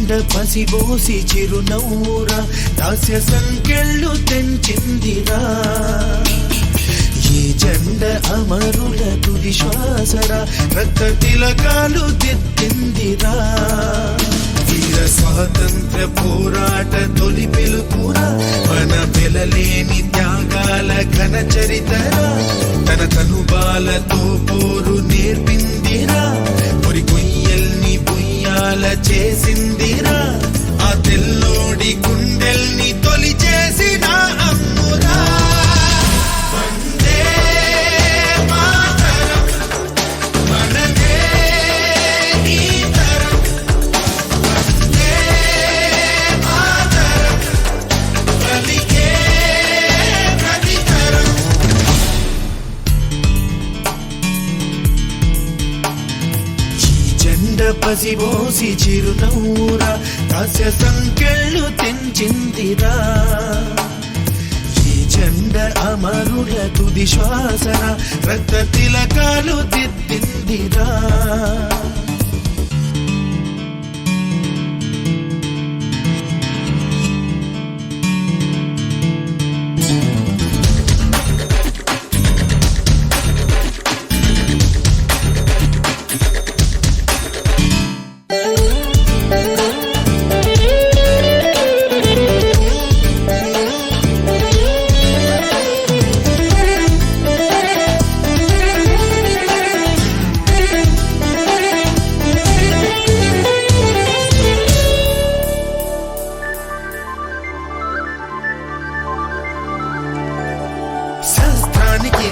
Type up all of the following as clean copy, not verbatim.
జెండ పసిబోసి చిరునవ్వురా దాస్య సంకెళ్ళు తెంచిందిరా ఈ జెండ అమరుల తుది శ్వాసరా రక్త తిలకాలు దిద్దిందిరా వీర స్వాతంత్ర పోరాట తొలి పిలుపురా మన వెలలేని త్యాగాల ఘన చరితరా తన తనుబాలతో పోరు నేర్పిందిరా పొరి కొయ్యల్ని బుయ్యాల చేసిందిరా ఆ తెల్లోడి గుండెల్ని తొలి చేసిన అమ్మురా పసిబోసి చిరునవ్వురా దాస్య సంకెళ్ళు తెంచిందిరా ఈ జెండ అమరుల తుది శ్వాసరా రక్త తిలకాలు దిద్దిందిరా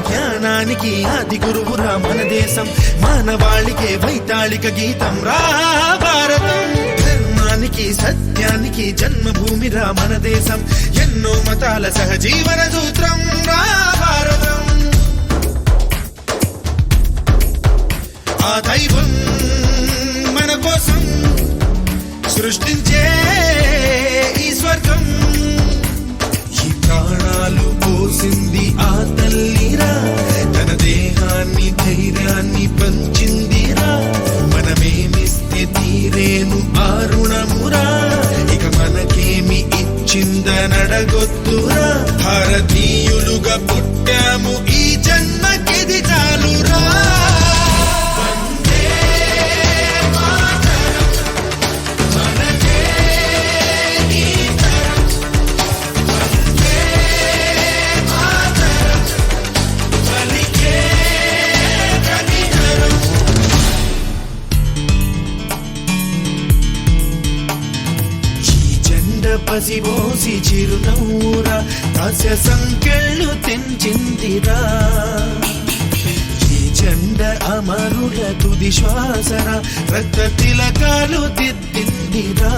జ్ఞానానికి ఆది గురువురా మన దేశం మానవాళికే వైతాళిక గీతం రా భారతం ధర్మానికి సత్యానికి జన్మభూమిరా మన దేశం ఎన్నో మతాల సహజీవన సూత్రం రా భారతం ఆ దైవం మన కోసం సృష్టించే ఈ స్వర్గం ఈ ప్రాణాలు పోసింది ఆ తల్లిరా తన దేహాన్ని ధైర్యాన్ని పంచిందిరా మనమేమిస్తే తీరేను ఆ రుణమురా ఇక మనకేమి ఇచ్చిందనడగొద్దురా భారతీయులుగా పుట్టాము ఈ జన్మకిది చాలురా పసిబోసి చిరునవ్వురా దాస్య సంకెళ్ళు తెంచిందిరా ఈ జెండ అమరుల తుది శ్వాసరా రక్త తిలకాలు దిద్దిందిరా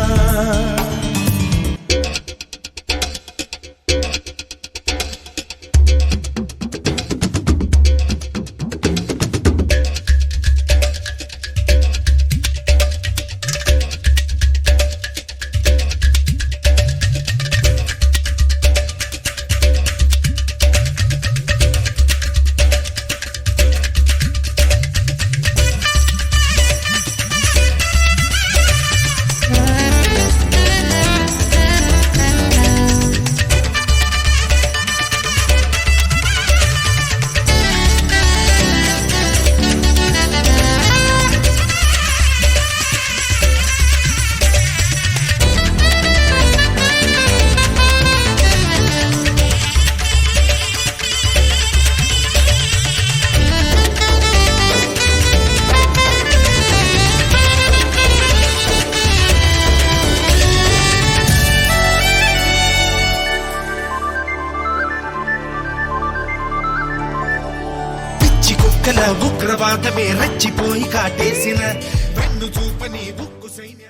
ఉగ్రవాదమే రచ్చిపోయి కాటేసిన వెన్ను చూపని ఉక్కు సైన్య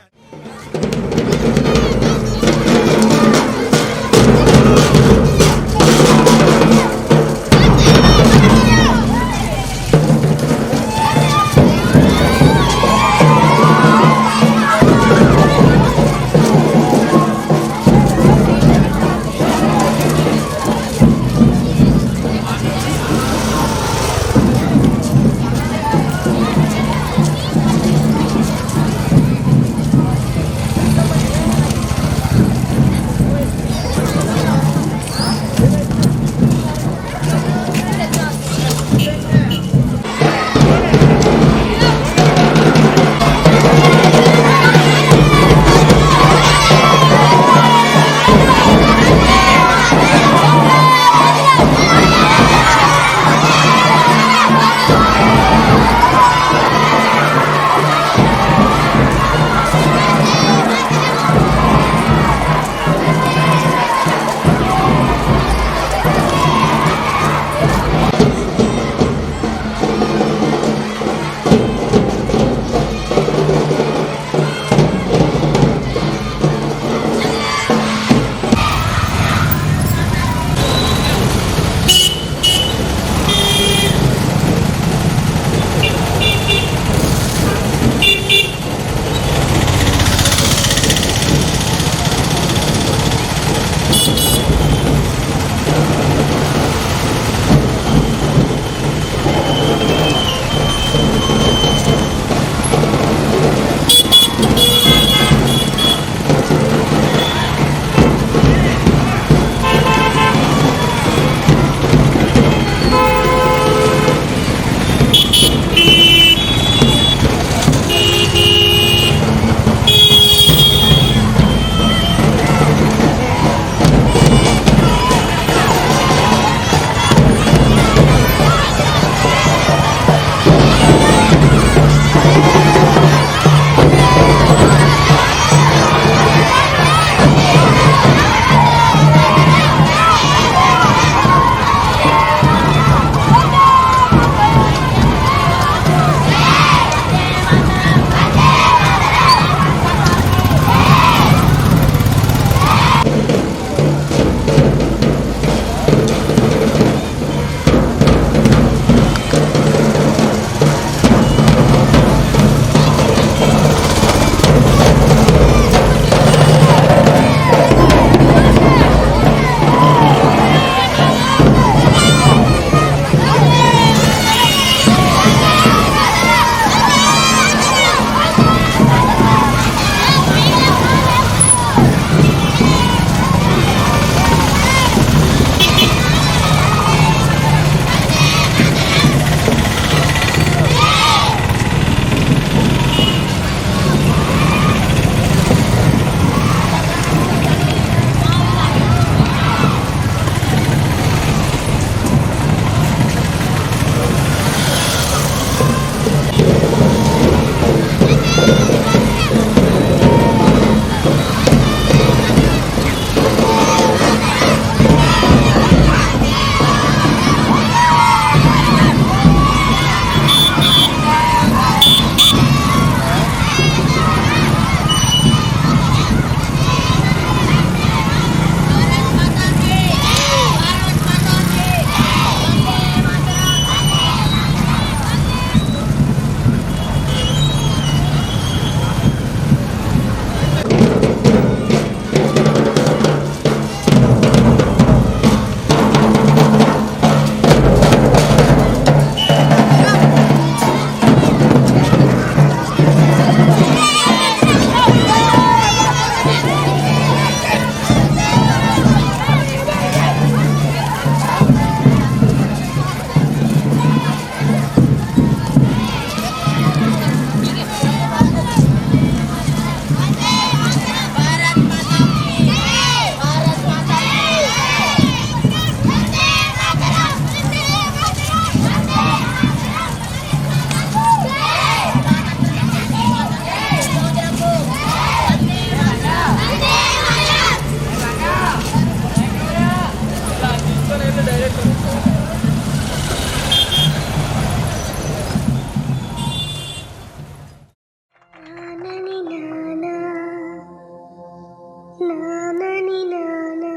నానని నానా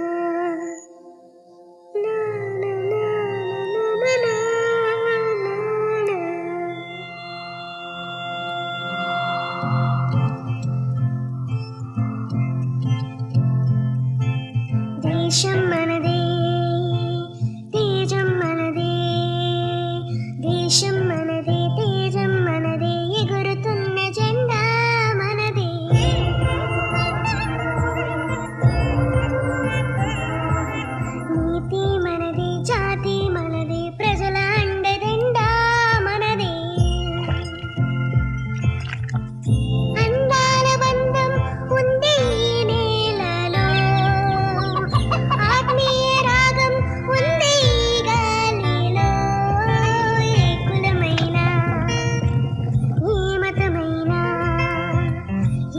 నానా నానా దేశం మనదే తేజం మనదే దేశం మనదే తేజం మనదే ఎగురుతున్న జెండా మనదే నీతి మనదే జాతి మనదే ప్రజల అండదండా మనదే అందాల బంధం ఉంది ఈ నేలలో ఆత్మీయ రాగం ఉంది ఈ గాలిలో ఏ కులమైనా ఏ మతమైనా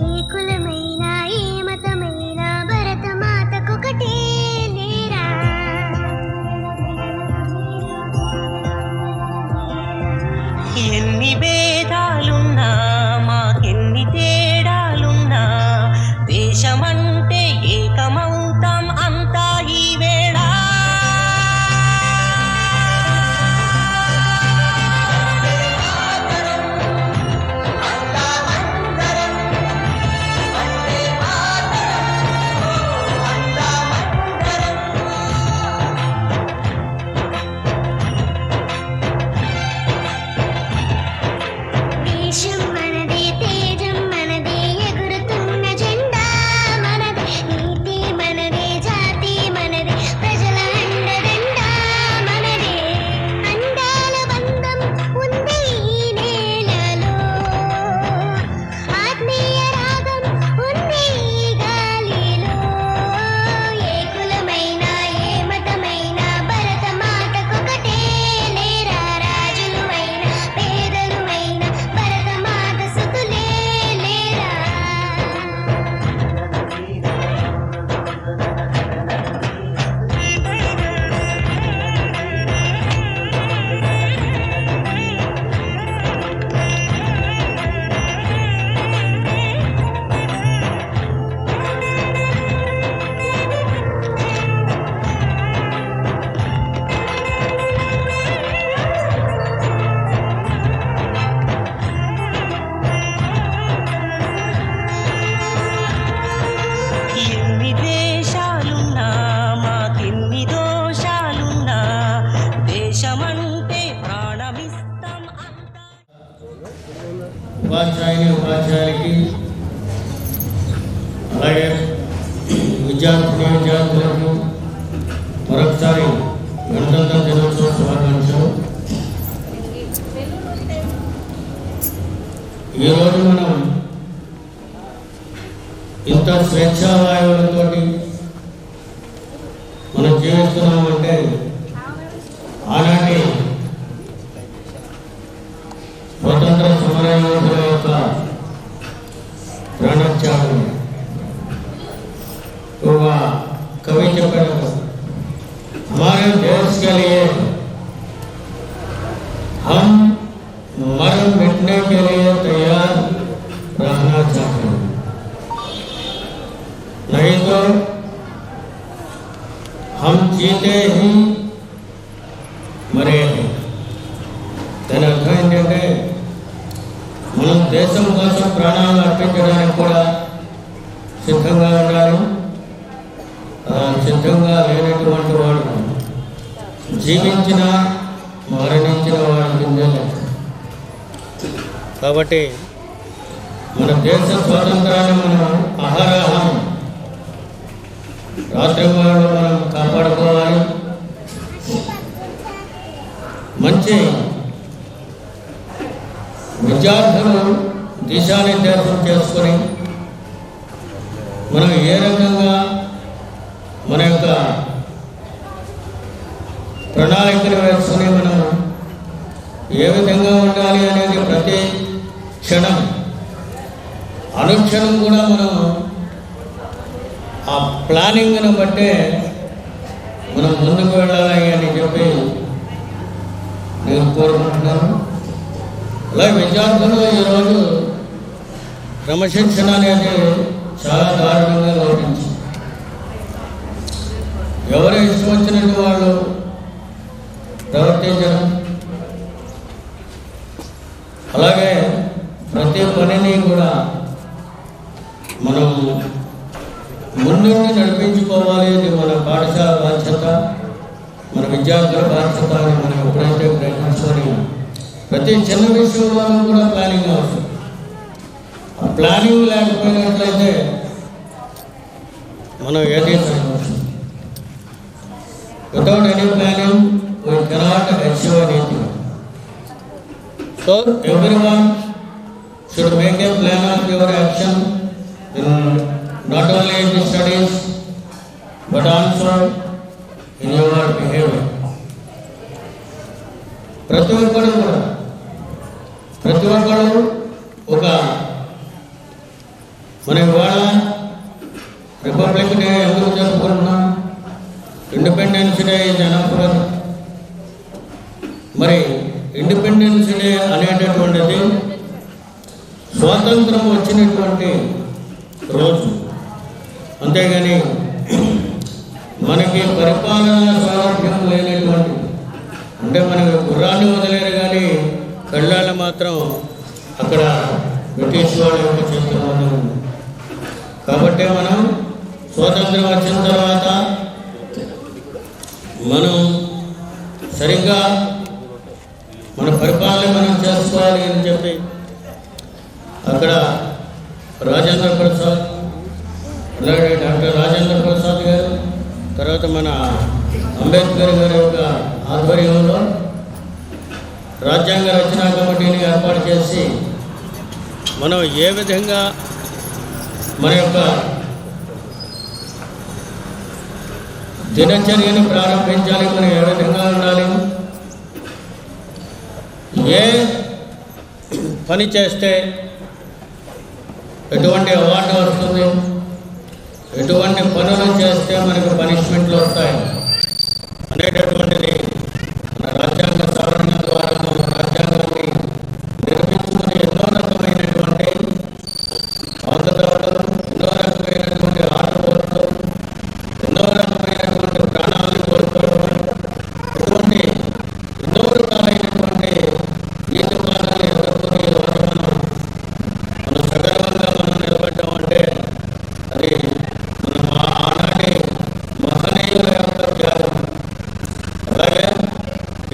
ఏ కులమైనా ఏ మతమైనా భరతమాతకొకటే లేరా ఎన్ని భేదాలున్నా మాకెన్ని తేడాలున్నా దేశమంటే ఏకమవుతాం అంతా ఈ వేళ దేశం మనదే తేజం మనదే ఎగురుతున్న జెండా మనదే నీతి మనదే జాతి మనదే ప్రజల అండదండా మనదే అందాల బంధం ఉంది ఈ నేలలో ఆత్మీయ రాగం ఉంది ఈ గాలిలో ఏ కులమైనా ఏ మతమైనా భరతమాతకొకటే లేరా రాజులు అయినా పేదలు అయినా భరతమాత సుతులే లేరా ఎన్ని దేశాలున్నా మాకెన్ని దోషాలున్నా దేశమంటే ప్రాణమిస్తాం అంతా ఉపాధ్యాయులకి అలాగే విద్యార్థులకు మరొకసారి గణతంత్ర దినోత్సవ శుభాకాంక్షలు. ఈరోజు మనం ఇంత స్వేచ్ఛావాయువులతో మనం జీవిస్తున్నామంటే ఆనాటి స్వతంత్ర సమరయోధుల యొక్క ప్రాణత్యాగం. ఒక कवि చెప్పారు, हमारे देश के लिए हम मर मिटने के लिए तैयार रहना चाहते हैं, नहीं तो हम जीते ही మరే. దాని అర్థం ఏంటంటే మనం దేశం కోసం ప్రాణాలు అర్పించడానికి కూడా సిద్ధంగా ఉండాలి. సిద్ధంగా లేనటువంటి వాడు జీవించిన మరణించిన వాడి కిందే లెక్క. కాబట్టి మన దేశ స్వాతంత్రాన్ని మనం అహరహం రాత్రింబగళ్ళు మనం కాపాడుకోవాలి. మంచి విద్యార్థులు దిశానిర్దేశం చేసుకొని మనం ఏ రకంగా మన యొక్క ప్రణాళికలు వేసుకుని మనం ఏ విధంగా ఉండాలి అనేది ప్రతి క్షణం అనుక్షణం కూడా మనం ఆ ప్లానింగ్ను బట్టే మనం ముందుకు వెళ్ళాలి అని చెప్పి నేను కోరుకుంటున్నాను. అలాగే విద్యార్థులు ఈరోజు క్రమశిక్షణ అనేది చాలా దారుణంగా లోపించింది. ఎవరు ఇష్టం వచ్చినట్టు వాళ్ళు ప్రవర్తించడం, అలాగే ప్రతి పనిని కూడా మనం ముందుండి నడిపించుకోవాలి. ఇది మన పాఠశాల బాధ్యత, మన విద్యార్థుల బాధ్యత అని మనం ఎప్పుడైతే ప్రయత్నించుకొని ప్రతి చిన్న విషయంలో కూడా ప్లానింగ్ అవసరం. ఆ ప్లానింగ్ లేకపోయినట్లయితే మనం ఏది సాధించవచ్చు. Without any planning we cannot achieve anything. So everyone should make a plan of your action in not only in the studies but also in your behavior. ప్రతి ఒక్కరు ఒక మన ఇవాళ రిపబ్లిక్ డే ఎందుకు జరుపుకుంటున్నాం? ఇండిపెండెన్స్ డే జనవరి. మరి independence day అనేటటువంటిది స్వాతంత్రం వచ్చినటువంటి రోజు. అంతేగాని మనకి పరిపాలనా సౌలభ్యం లేనటువంటి, అంటే మనకి గుర్రాన్ని వదిలేరు కానీ కళ్ళాళ్ళు మాత్రం అక్కడ బ్రిటిష్ వాళ్ళ యొక్క చేతుల్లోనే ఉంది. కాబట్టి మనం స్వాతంత్రం వచ్చిన తర్వాత మనం సరిగ్గా మన పరిపాలన మనం చేసుకోవాలి అని చెప్పి అక్కడ రాజేంద్ర ప్రసాద్, అలాగే డాక్టర్ రాజేంద్ర ప్రసాద్ గారు, తర్వాత మన అంబేద్కర్ గారి యొక్క ఆధ్వర్యంలో రాజ్యాంగ రచనా కమిటీని ఏర్పాటు చేసి మనం ఏ విధంగా మన యొక్క దినచర్యను ప్రారంభించాలి, మనం ఏ విధంగా ఉండాలి, ఏ పని చేస్తే ఎటువంటి అవార్డు వస్తుంది, ఎటువంటి పనులు చేస్తే మనకు పనిష్మెంట్లు వస్తాయి అనేటటువంటిది మన రాజ్యాంగ సవరణ ద్వారా మన రాజ్యాంగాన్ని నిర్మించుకుని ఎన్నో రకమైనటువంటి అవతరాలు, ఎన్నో రకమైనటువంటి ఆటపోట్లు, ఎన్నో రకమైనటువంటి ప్రాణాలను కోల్పోవడం, ఇటువంటి ఎన్నో రకాలైనటువంటి నీతి పాలనలు ఎదుర్కొని మనం సగర్వంగా మనం నిలబడ్డామంటే అది మన ఆనాటి మహనీయుల యొక్క త్యాగం. అలాగే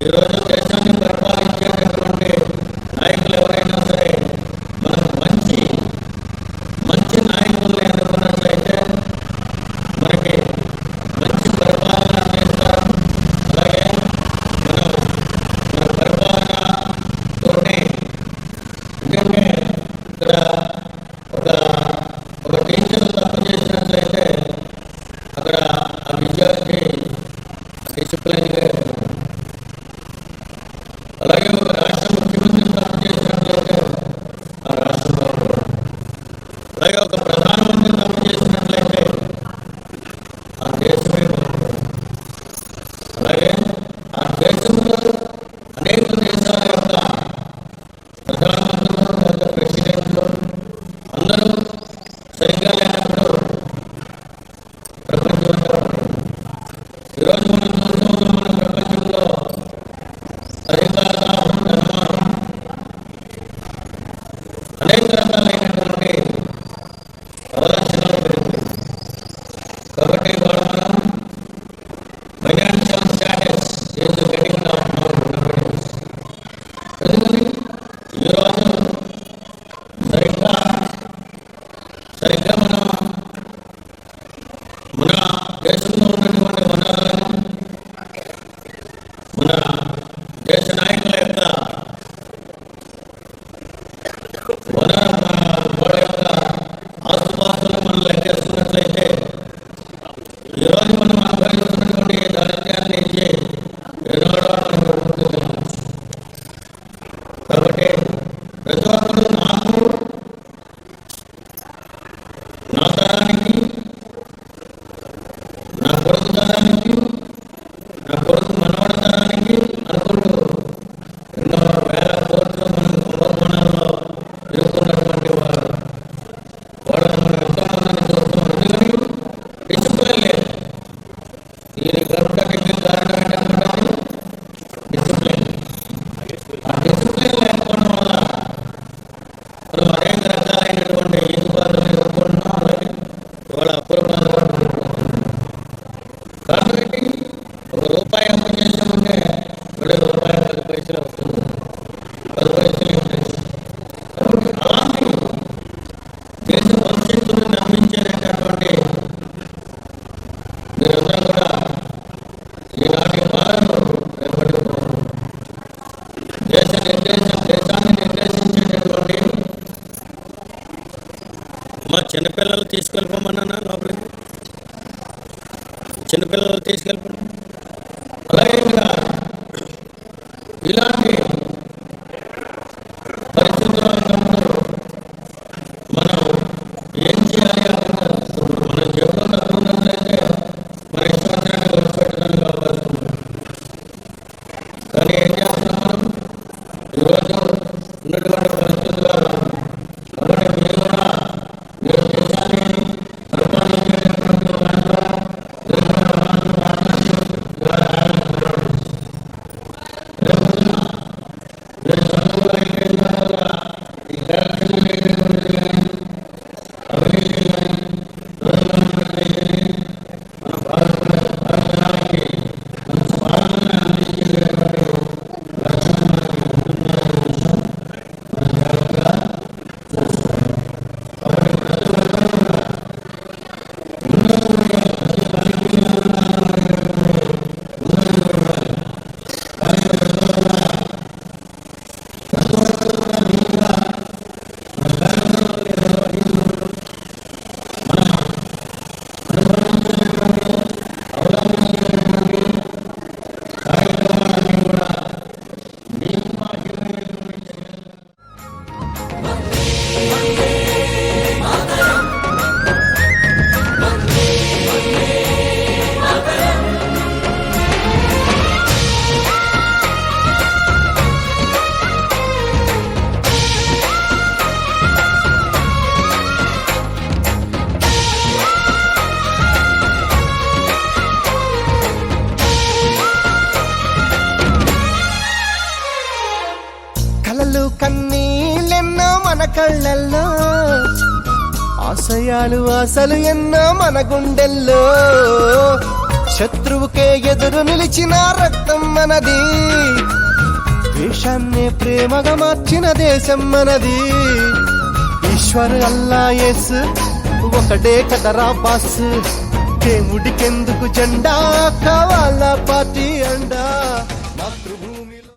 ఈరోజు దేశాన్ని పరిపాలించేటటువంటి నాయకులు ఎవరైనా సరే మనకు మంచి మంచి నాయకులను ఎన్నుకున్నట్లయితే మనకి మంచి పరిపాలన చేస్తారు. అలాగే మన పరిపాలనతోనే ఎందుకంటే ఇక్కడ ఒక టీచర్ తప్పు చేసినట్లయితే అక్కడ ఆ విద్యార్థి డిసిప్లైన్గా ఉంటాడు. అలాగే ఒక రాష్ట్ర ముఖ్యమంత్రి తప్పు చేసినట్లయితే ఆ రాష్ట్రంలో ఉంటాడు. అలాగే ఒక ప్రధానమంత్రి తప్పు చేసినట్లయితే ఆ దేశమే బాగుంటుంది. అలాగే ఆ దేశంలో అనేక దేశాల యొక్క ప్రధానమంత్రులు లేదా ప్రెసిడెంట్లు అందరూ సరిగ్గా లేనప్పుడు ప్రపంచం అంతా ఉంటుంది. ఈరోజు మనం చూస్తున్నాం, మన ప్రపంచంలో అధికార దాహం, ధనమానం, అనేక రకాలైనటువంటి అవలక్షణాలు పెరుగుతాయి. కాబట్టి ఇవాళ మనం ఫైనాన్షియల్ స్టాటస్ ఏదో గట్టిగా ఎందుకని ఈరోజు సరిగ్గా మనం మన దేశంలో ఉన్నటువంటి వనరులను, మన దేశ నాయకుల యొక్క వాళ్ళ యొక్క ఆస్తుపాస్తులను మనం లెక్కేస్తున్నట్లయితే ఈరోజు మనం అనుభవిస్తున్నటువంటి దారిద్ర్యాన్ని ఇచ్చే ఎన్నోడో మనం గడుపుతున్నాం. కాబట్టి ప్రతి ఒక్కరు నా తరానికి, నా కొడుకు తరానికి, నా కొడుకు మనవడ తరానికి అనుకుంటూ ఎన్నో వేల కోట్లు మనం కుంభకోణాల్లో ఎదుర్కొన్నటువంటి వాళ్ళని మనం ఎంతో మందిని చూస్తాం. ఎందుకని డిసిప్లిన్ లేదు. ఈ ఇవాళ అపూర్వంగా కాబట్టి ₹1 అప్పు చేసామంటే ₹10 వస్తుంది, 10 పైసలు ఇంట్రెస్ట్. కాబట్టి అలాంటి దేశ భవిష్యత్తును నిర్మించేటటువంటి మీరందరూ కూడా ఈనాటి పాలనలో రేపటి దేశాన్ని నిర్దేశించేటటువంటి మా చిన్నపిల్లలు తీసుకెళ్ళిపోమన్నా లోపలికి, చిన్నపిల్లలు తీసుకెళ్ళిపోమన్నా. అలాగే ఇంకా ఇలాంటి పరిస్థితుల్లో ఉన్నప్పుడు మనం ఏం చేయాలి అంటే మన జబ్బులో తక్కువ ఉన్నట్లయితే మన ఇష్టం ఖర్చు పెట్టడానికి అవకాశం. కానీ ఏం చేస్తున్నాం మనం ఈరోజు ఉన్నటువంటి పరిస్థితుల్లో. కాబట్టి మీరు కూడా మీరు దేశాన్ని పరిపాలించేటటువంటి దాంట్లో కన్నీళ్ళెన్నో మన కళ్ళల్లో, ఆశయాలు ఆశలు ఎన్నో మన గుండెల్లో. శత్రువుకే ఎదురు నిలిచిన రక్తం మనది, ద్వేషాన్నే ప్రేమగా మార్చిన దేశం మనది. ఈశ్వర్ అల్లా యేసు ఒకటే కదరా బాస్, దేవుడికెందుకు జెండా కావాలా పార్టీ అండా. మాతృభూమిలో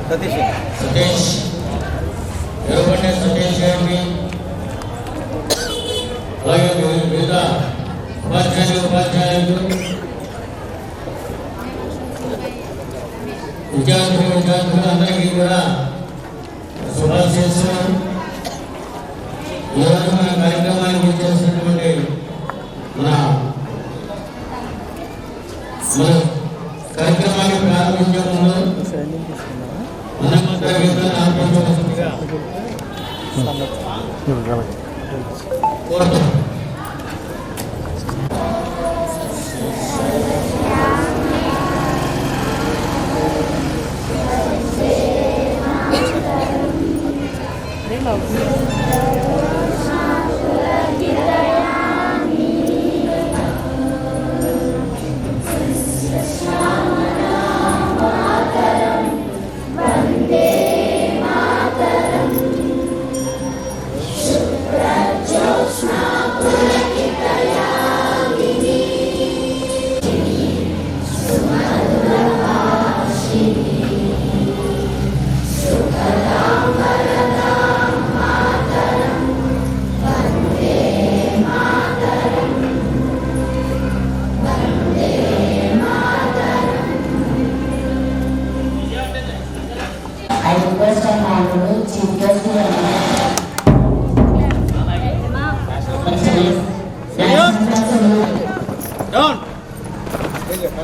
సతీష్ ఎరుగంటే సతీష్ గారిని, అలాగే వివిధ ఉపాధ్యాయులు విద్యార్థులు అందరికీ కూడా శుభాశీస్సులు. ఈరోజు మన కార్యక్రమానికి చేసినటువంటి మన కార్యక్రమాన్ని ప్రారంభించే ముందు కోరుతున్నాం.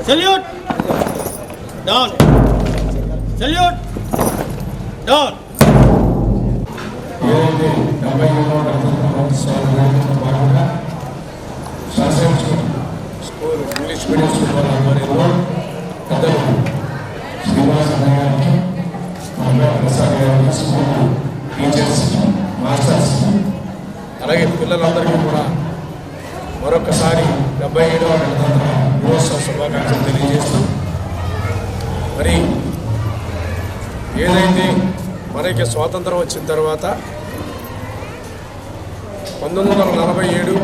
Salute! Down! Salute! Down! English medium school Srinivasa గారికి, ప్రసాద్ గారికి, స్కూల్ టీచర్స్, మాస్టర్స్, అలాగే పిల్లలందరికీ కూడా మరొకసారి 77వ గణతంత్ర దినోత్సవ శుభాకాంక్షలు తెలియజేస్తూ, మరి ఏదైతే మనకి స్వాతంత్రం వచ్చిన తర్వాత 1947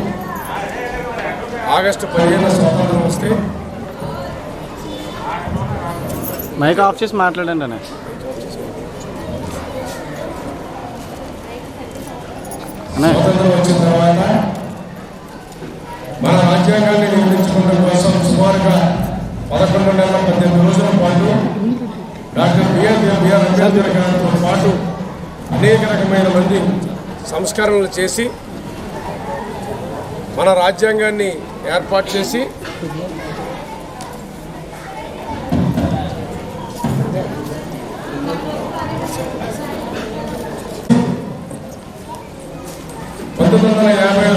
ఆగస్టు 15 స్వాతంత్రం వస్తే మైక్ ఆఫ్ చేసి మాట్లాడండి అన్న. స్వాతంత్రం వచ్చిన తర్వాత మన రాజ్యాంగాన్ని నిర్మించుకోవడం కోసం సుమారుగా 11 నెలల 18 రోజుల పాటు డాక్టర్ బిఆర్ అంబేద్కర్ గారితో పాటు అనేక రకమైన మంది సంస్కరణలు చేసి మన రాజ్యాంగాన్ని ఏర్పాటు చేసి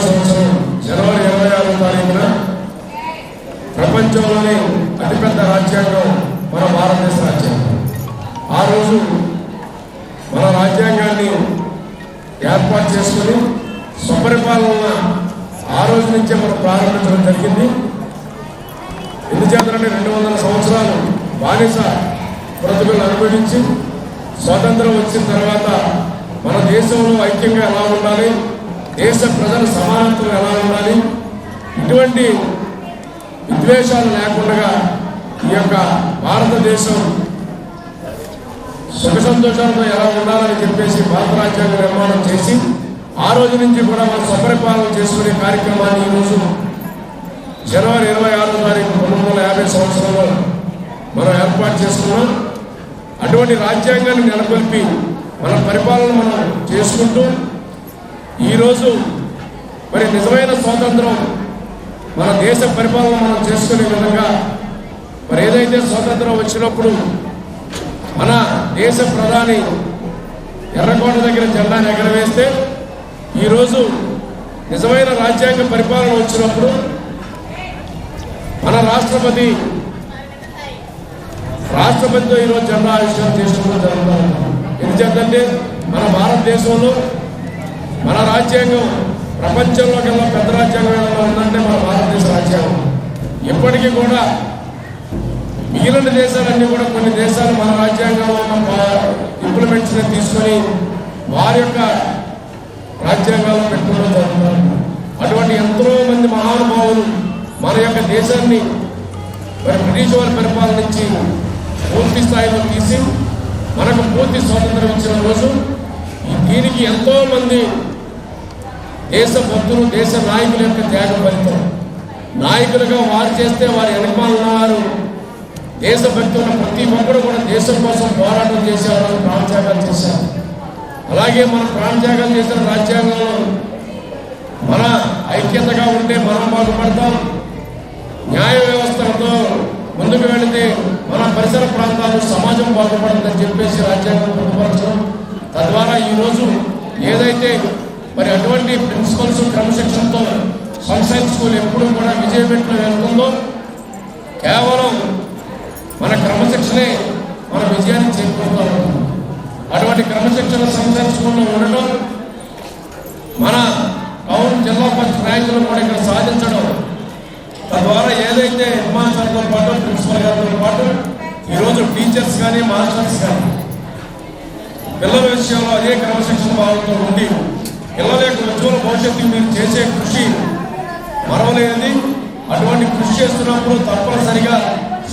సంవత్సరం జనవరి 26వ తారీఖున ప్రపంచంలోని అతిపెద్ద రాజ్యాంగం మన భారతదేశ రాజ్యాంగం. ఆ రోజు మన రాజ్యాంగాన్ని ఏర్పాటు చేసుకుని స్వపరిపాలన ఆ రోజు నుంచే మనం ప్రారంభించడం జరిగింది. ఎందుచేతంటే 200 సంవత్సరాలు బానిస బ్రతుకులు అనుభవించి స్వాతంత్రం వచ్చిన తర్వాత మన దేశంలో ఐక్యంగా ఎలా ఉండాలి, దేశ ప్రజల సమానత్వం ఎలా ఉండాలి, ఇటువంటి విద్వేషాలు లేకుండా ఈ యొక్క భారతదేశం సుఖ సంతోషాలతో ఎలా ఉండాలని చెప్పేసి భారత రాజ్యాంగ నిర్మాణం చేసి ఆ రోజు నుంచి కూడా మనం స్వపరిపాలన చేసుకునే కార్యక్రమాన్ని ఈరోజు జనవరి 26వ తారీఖు 1950 సంవత్సరంలో మనం ఏర్పాటు చేసుకున్నాం. అటువంటి రాజ్యాంగాన్ని నెలకొల్పి మన పరిపాలన మనం చేసుకుంటూ ఈరోజు మరి నిజమైన స్వాతంత్రం మన దేశ పరిపాలన మనం చేసుకునే విధంగా మరి ఏదైతే స్వాతంత్రం వచ్చినప్పుడు మన దేశ ప్రధాని ఎర్రకోట దగ్గర జెండాను ఎగరవేస్తే ఈరోజు నిజమైన రాజ్యాంగ పరిపాలన వచ్చినప్పుడు మన రాష్ట్రపతితో ఈరోజు జెండా ఆవిష్కరణ చేసుకోవడం జరుగుతుంది. ఎందుకంటే మన భారతదేశంలో మన రాజ్యాంగం ప్రపంచంలో కల్లా పెద్ద రాజ్యాంగం ఏదైనా ఉందంటే మన భారతదేశ రాజ్యాంగం. ఇప్పటికీ కూడా మిగిలిన దేశాలన్నీ కూడా కొన్ని దేశాలు మన రాజ్యాంగంలో ఇంప్లిమెంట్స్ని తీసుకొని వారి యొక్క రాజ్యాంగాల్లో పెట్టుకోవడం జరుగుతుంది. అటువంటి ఎంతో మంది మహానుభావులు మన యొక్క దేశాన్ని మరి బ్రిటిష్ వారి పరిపాలన నుంచి పూర్తి స్థాయిలో తీసి మనకు పూర్తి స్వాతంత్రం ఇచ్చిన రోజు దీనికి ఎంతో మంది దేశ భక్తులు, దేశ నాయకుల యొక్క త్యాగ ఫలితం. నాయకులుగా వారు చేస్తే వారి వెనకమాల ఉన్నవారు దేశ భక్తులు ప్రతి ఒక్కరు కూడా దేశం కోసం పోరాటం చేసేవారు, ప్రాణత్యాగాలు చేశారు. అలాగే మన ప్రాణత్యాగాలు చేసిన రాజ్యాంగంలో మన ఐక్యతగా ఉంటే మనం బాగుపడతాం. న్యాయ వ్యవస్థలతో ముందుకు వెళితే మన పరిసర ప్రాంతాలు సమాజం బాగుపడుతుందని చెప్పేసి రాజ్యాంగం పొందుపరచడం, తద్వారా ఈరోజు ఏదైతే మరి అటువంటి ప్రిన్సిపల్స్ క్రమశిక్షణతో సన్షైన్ స్కూల్ ఎప్పుడు కూడా విజయపెట్లో వెళ్తుందో కేవలం మన క్రమశిక్షణే మన విజయాన్ని చేకూరుతూ ఉంటుంది. అటువంటి క్రమశిక్షణ సన్షైన్ స్కూల్లో ఉండటం, మన టౌన్ జిల్లా పరిషత్ ర్యాంకులు కూడా ఇక్కడ సాధించడం, తద్వారా ఏదైతే హెడ్మాస్టర్తో పాటు ప్రిన్సిపల్ గారితో పాటు ఈరోజు టీచర్స్ కానీ మాస్టర్స్ కానీ పిల్లల విషయంలో అదే క్రమశిక్షణ భావంతో ఉండి పిల్లల యొక్క ఉజ్వల భవిష్యత్తు మీరు చేసే కృషి మరవలేనిది. అటువంటి కృషి చేస్తున్నప్పుడు తప్పనిసరిగా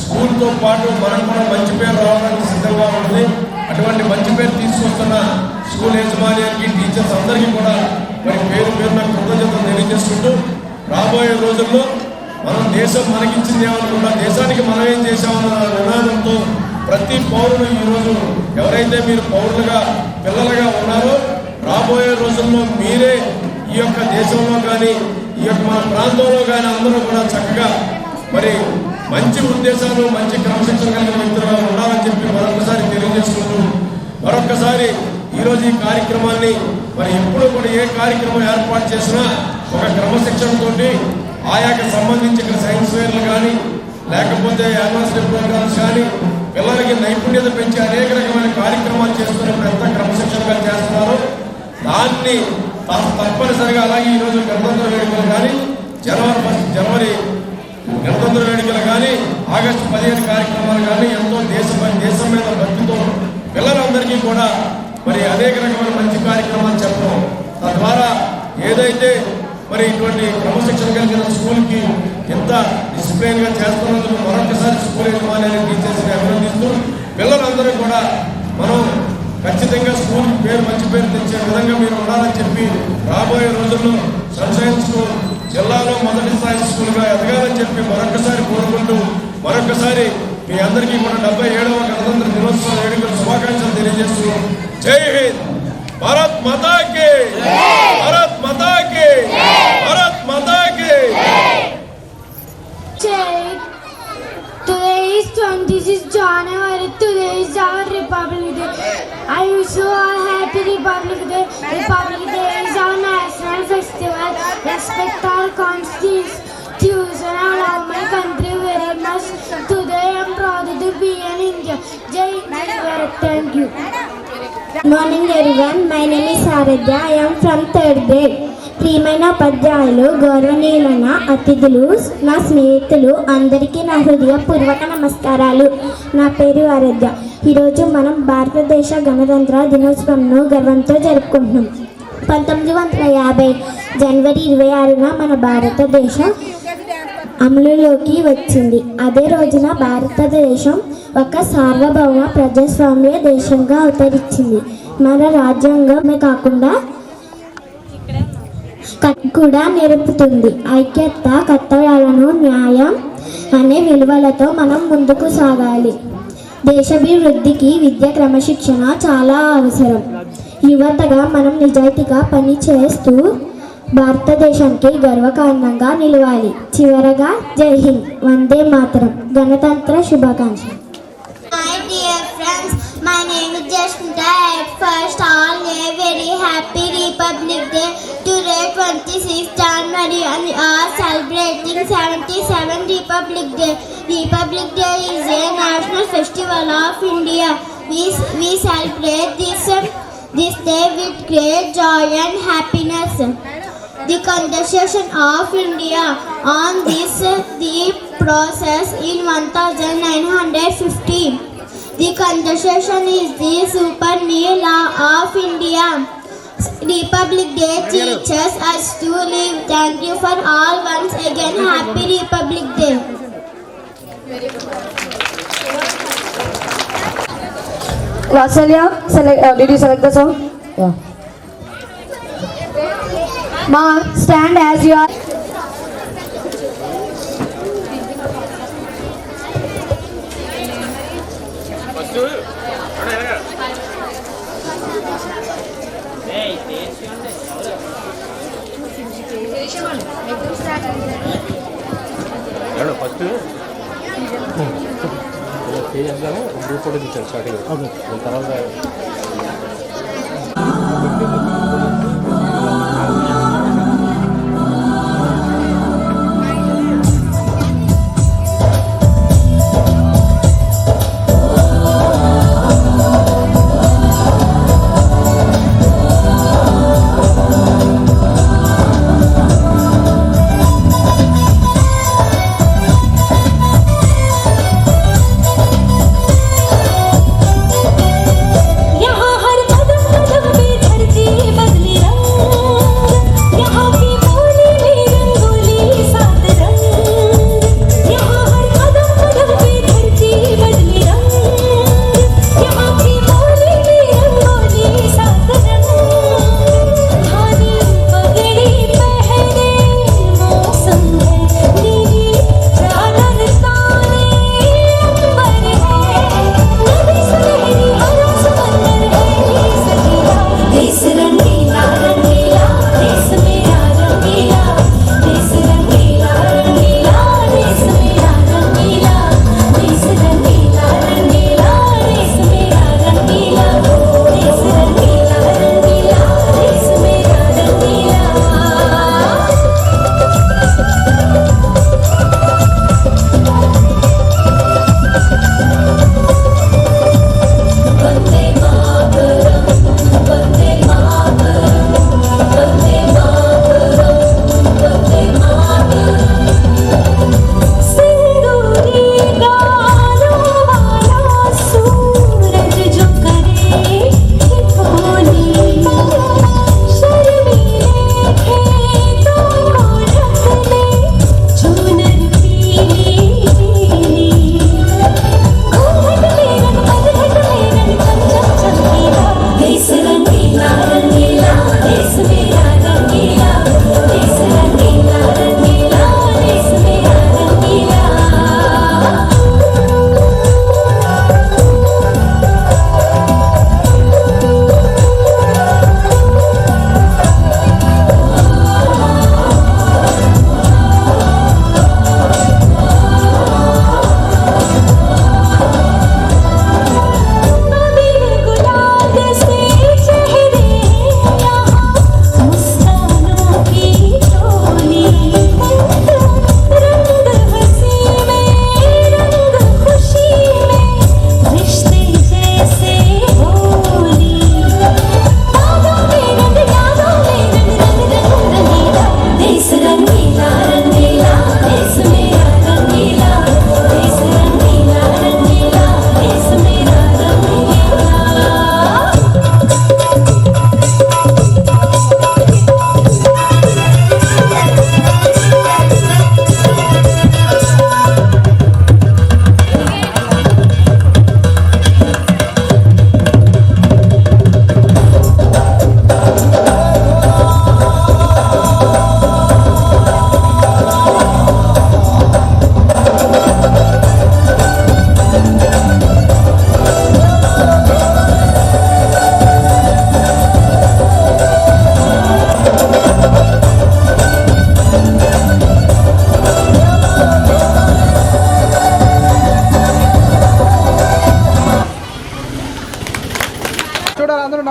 స్కూల్తో పాటు మనం కూడా మంచి పేరు రావడానికి సిద్ధంగా ఉంటుంది. అటువంటి మంచి పేరు తీసుకొస్తున్న స్కూల్ యజమాన్యానికి, టీచర్స్ అందరికీ కూడా మరి పేరు పేరున కృతజ్ఞతలు తెలియజేసుకుంటూ రాబోయే రోజుల్లో మనం దేశం మనకిచ్చింది ఏమనుకున్నా దేశానికి మనం ఏం చేశామన్న నినాదంతో ప్రతి పౌరుడు ఈరోజు ఎవరైతే మీరు పౌరులుగా పిల్లలుగా ఉన్నారో రాబోయే రోజుల్లో మీరే ఈ యొక్క దేశంలో కానీ ఈ యొక్క మన ప్రాంతంలో కానీ అందరూ కూడా చక్కగా మరి మంచి ఉద్దేశాలు, మంచి క్రమశిక్షణ కలిగిన వ్యక్తులుగా ఉండాలని చెప్పి మరొకసారి తెలియజేసుకుంటూ మరొకసారి ఈరోజు ఈ కార్యక్రమాన్ని మరి ఎప్పుడు కూడా ఏ కార్యక్రమం ఏర్పాటు చేసినా ఒక క్రమశిక్షణతోటి ఆయాకి సంబంధించిన సైన్స్ ఫేర్లు కానీ లేకపోతే యానివర్సరీ ప్రోగ్రామ్స్ కానీ పిల్లలకి పిల్లలకి నైపుణ్యత పెంచి అనేక రకమైన కార్యక్రమాలు చేస్తున్నప్పుడు ఎంత క్రమశిక్షణగా చేస్తున్నారు. దాన్ని తప్పనిసరిగా అలాగే ఈరోజు గణతంత్ర వేడుకలు కానీ జనవరి గణతంత్ర వేడుకలు కానీ ఆగస్టు 15 కార్యక్రమాలు కానీ ఎంతో దేశం మీద భక్తితో పిల్లలందరికీ కూడా మరి అనేక రకమైన మంచి కార్యక్రమాలు చెప్పడం, తద్వారా ఏదైతే మరి ఇటువంటి క్రమశిక్షణ కలిగిన స్కూల్కి ఎంత డిసిప్లైన్గా చేస్తున్నందుకు మరొకసారి స్కూల్ యజమాని టీచర్స్ని అభినందిస్తూ పిల్లలందరూ కూడా మనం ఖచ్చితంగా స్కూల్ పేరు మంచి పేరు తెచ్చే విధంగా మీరు ఉండాలని చెప్పి రాబోయే రోజుల్లో సన్షైన్ స్కూల్ జిల్లాలో మొదటి స్థాయి స్కూల్గా ఎదగాలని చెప్పి మరొకసారి కోరుకుంటూ మరొకసారి మీ అందరికీ కూడా 77వ గణతంత్ర దినోత్సవ వేడుకల శుభాకాంక్షలు తెలియజేస్తూ జై హింద్, భారత్ మాతా కి, భారత్ మాతా కి, భారత్ మాతా కి. Today is 26 January. Today is our Republic Day. I wish you all happy Republic Day. Republic Day is our national festival. Respect our constitution and love my country very much. Today I am proud to be an Indian. Jai Hind. Thank you. Good morning everyone. My name is Saradhya. I am from 3rd grade. ప్రియమైన ఉపాధ్యాయులు, గౌరవనీయులైన అతిథులు, నా స్నేహితులు అందరికీ నా హృదయపూర్వక నమస్కారాలు. నా పేరు ఆరాధ్య. ఈరోజు మనం భారతదేశ గణతంత్ర దినోత్సవంను గర్వంతో జరుపుకుంటున్నాం. 1950 జనవరి 26న మన భారతదేశం అమలులోకి వచ్చింది. అదే రోజున భారతదేశం ఒక సార్వభౌమ ప్రజాస్వామ్య దేశంగా అవతరించింది. మన రాజ్యాంగమే కాకుండా కూడా నేర్పుతుంది. ఐక్యత, కర్తవ్యాలను, న్యాయం అనే విలువలతో మనం ముందుకు సాగాలి. దేశాభివృద్ధికి విద్య, క్రమశిక్షణ చాలా అవసరం. యువతగా మనం నిజాయితీగా పని చేస్తూ భారతదేశానికి గర్వకారణంగా నిలవాలి. చివరగా జై హింద్, వందే మాతరం, గణతంత్ర శుభాకాంక్షలు. Hi dear friends, my name is Jasmita. At first all a very happy Republic Day. Today 26 January and we are celebrating 77 Republic Day. Republic Day is a national festival of India. We celebrate this day with great joy and happiness. The Constitution of India on this deep process in 1950. The Constitution is the supreme law of India. Republic Day teaches us to live. Thank you for all. Once again, Happy Republic Day. Vasalya, did you select the song? Yeah. Ma, stand as you are. Group photo తీశారు starting. తర్వాత Yeah.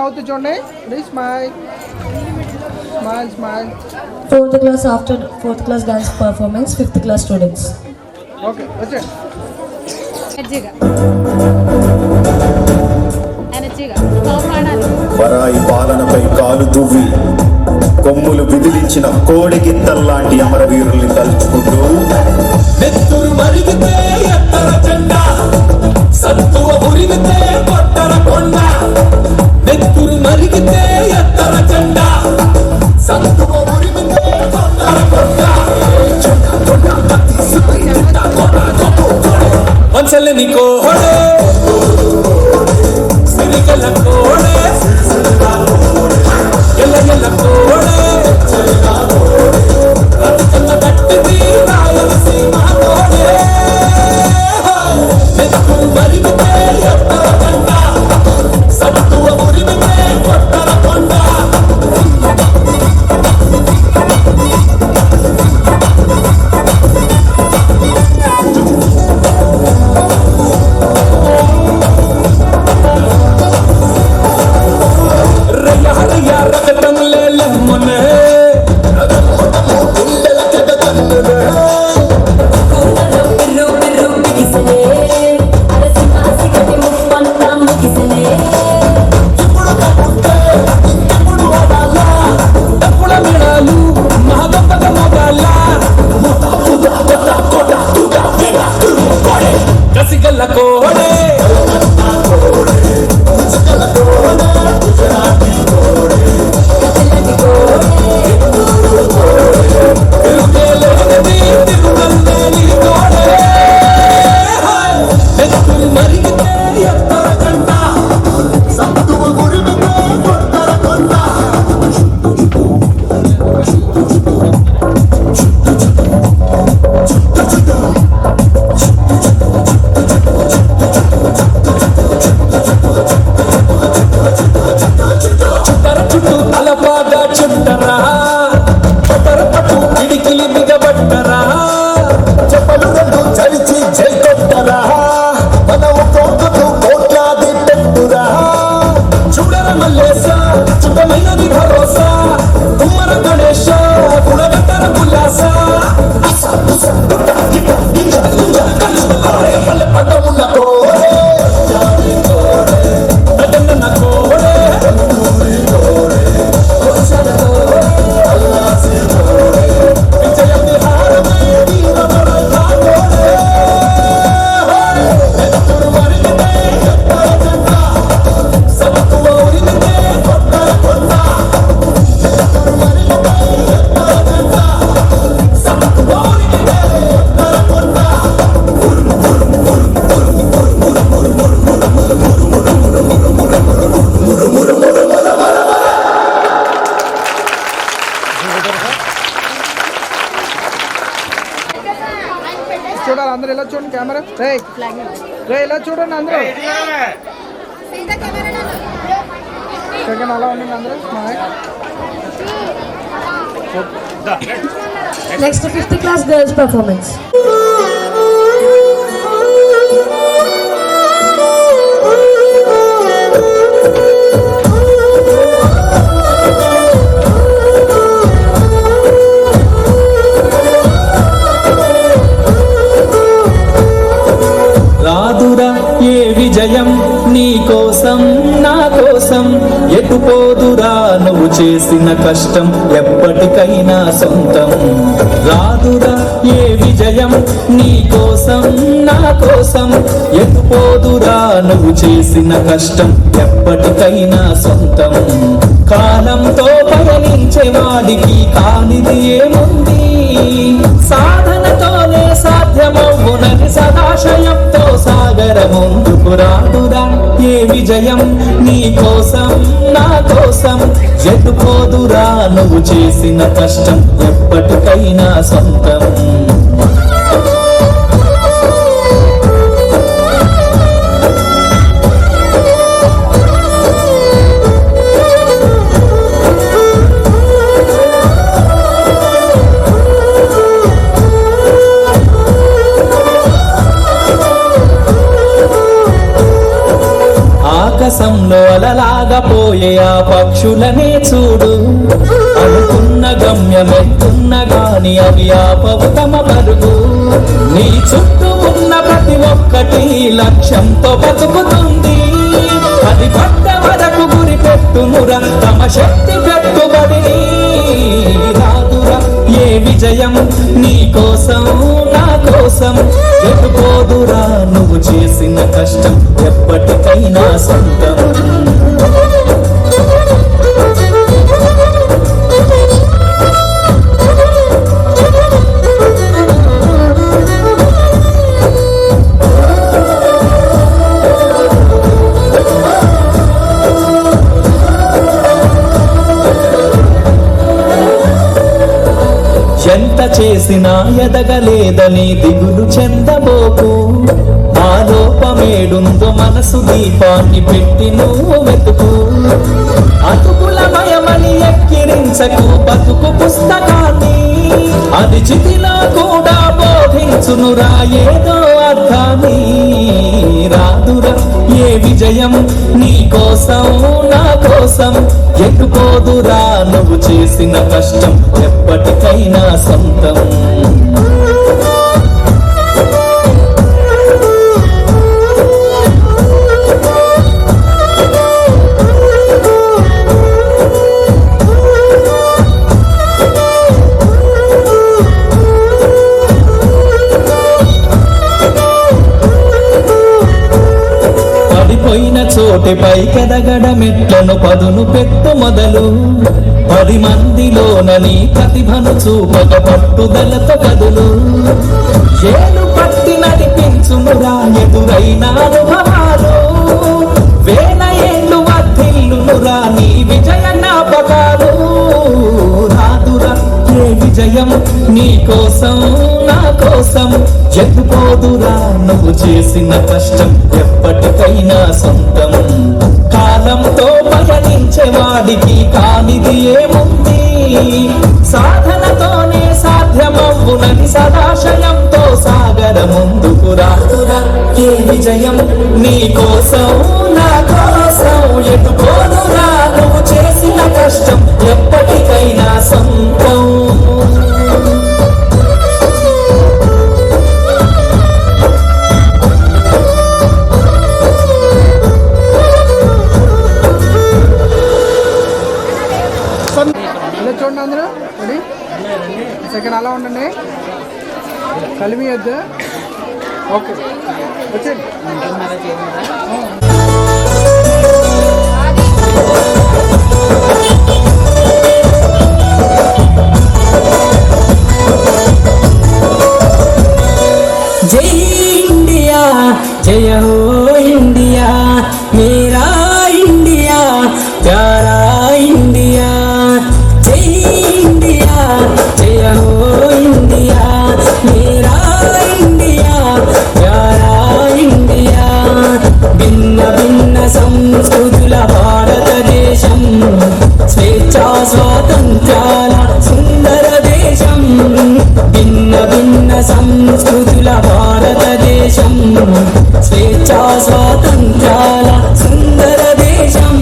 నవ్వుతూ చూడండి. Smile smile smile. 4th class after 4th class dance performance, 5th class students. Okay వచ్చే వరాయి పాలనపై కాలు దువ్వి కొమ్ములు విదిలించిన కోడి గిత్తల్లాంటి అమరవీరుల్ని తలుచుకుంటూ నెత్తురు మరిగితే ఎత్తర జెండా, సత్తువ ఉరిగితే కొట్టర కొండ. నెత్తురు మరిగితే ఎత్తర జెండా, సత్తువ ఉరిగితే కొట్టర కొండ. వంచలేని కోహడే సిరిగల కోడే, ఎల్ల ఎల్ల కోడే, రతికన్న గట్టిది రాయలసీమ కోడే. నెత్తురు మరిగితే ఎత్తర జెండ, సత్తువ ఉరిగితే కొట్టర కొండ. రసిగల్ల కోడే చూడాలి అందరూ. ఇలా చూడండి కెమెరా. రే రే ఇలా చూడండి అందరూ. సెకండ్ అలా ఉండండి అందరూ. Smile. Next, 5th class girls performance. రాదురా ఏ విజయం నీ కోసం నా కోసం, ఎటుపోదురా నువ్వు చేసిన కష్టం ఎప్పటికైనా సొంతం. రాదురా ఏ విజయం నీ కోసం నా కోసం, ఎటుపోదురా నువ్వు చేసిన కష్టం ఎప్పటికైనా సొంతం. కాలంతో పయనించే వాడికి కానిది ఏముంది, సాధనతోనే సాధ్యమవునని సదాశయంతో సాగర ముందుకు రాదురా ఏ విజయం నీ కోసం నా కోసం, ఎటుపోదురా నువ్వు చేసిన కష్టం ఎప్పటికైనా సొంతం. ఆకాశంలో అలలాగా పోయే ఆ పక్షులనే చూడు. అనుకున్న గమ్యమెత్తున్న గాని అవి ఆపవు తమ పరుగు. నీ చుట్టూ ఉన్న ప్రతి ఒక్కటి లక్ష్యంతో బతుకుతుంది. అది పడ్డ వరకు గురి పెట్టునురా తమ శక్తి పెట్టుబడిని. రాదురా ఏ విజయం నీ కోసం నా కోసం. ఎటుపోదురా నువ్వు చేసిన కష్టం ఎప్పటికైనా సొంతం. ఎంత చేసినా ఎదగలేదని దిగులు చెందబోకు. ఆ లోపమేడుందో మనసు దీపాన్ని పెట్టి నువ్వు వెతుకు. అతుకులమయమని ఎక్కిరించకు బతుకు పుస్తకాన్ని. అది చితిలో కూడా బోధించునురా ఏదో అర్థాన్ని. రాదురా ఏ విజయం నీ కోసం నా కోసం. ఎటుపోదురా నువ్వు చేసిన కష్టం ఎప్పటికైనా సొంతం. పడిపోయిన చోటే పైకెదగడ మెట్లను పదును పెట్టు మొదలు. 10 మందిలోన నీ ప్రతిభను చూపక పట్టుదలతో కదులు. ఏలు పట్టి నడిపించునురా ఎదురైన అనుభవాలు. వేల ఏళ్ళు వర్ధిల్లునురా నీ విజయ జ్ఞాపకాలు. రాదురా ఏ విజయం నీ కోసం నా కోసం. ఎత్తుకోదురా నువ్వు చేసిన కష్టం ఎప్పటికైనా సొంతం. కాలంతో పయనించే వాడికి కానిది ఏముంది. సాధనతోనే సాధ్యమవునని సదాశయంతో సాగర ముందుకు రాదురా ఏ విజయం నీ కోసం నా కోసం. ఎత్తుకోదురా నువ్వు చేసిన కష్టం ఎప్పటికైనా సొంతం. చూడండి అందరూ రెడీ. సెకండ్ అలా ఉండండి, కలిమియద్దు. ఓకే వచ్చేయండి. జై ఇండియా జయ హో ఇండియా మేరా ఇండియా ప్యారా ఇండియా. జై ఇండియా జయ హో ఇండియా మేరా ఇండియా ప్యారా ఇండియా. భిన్న భిన్న సంస్కృతుల భారతదేశం. స్వేచ్ఛా స్వాతంత్ర్యాల సుందర దేశం. భిన్న భిన్న సంస్కృతుల భారతదేశం. స్వేచ్ఛా స్వాతంత్ర్యాల సుందర దేశం.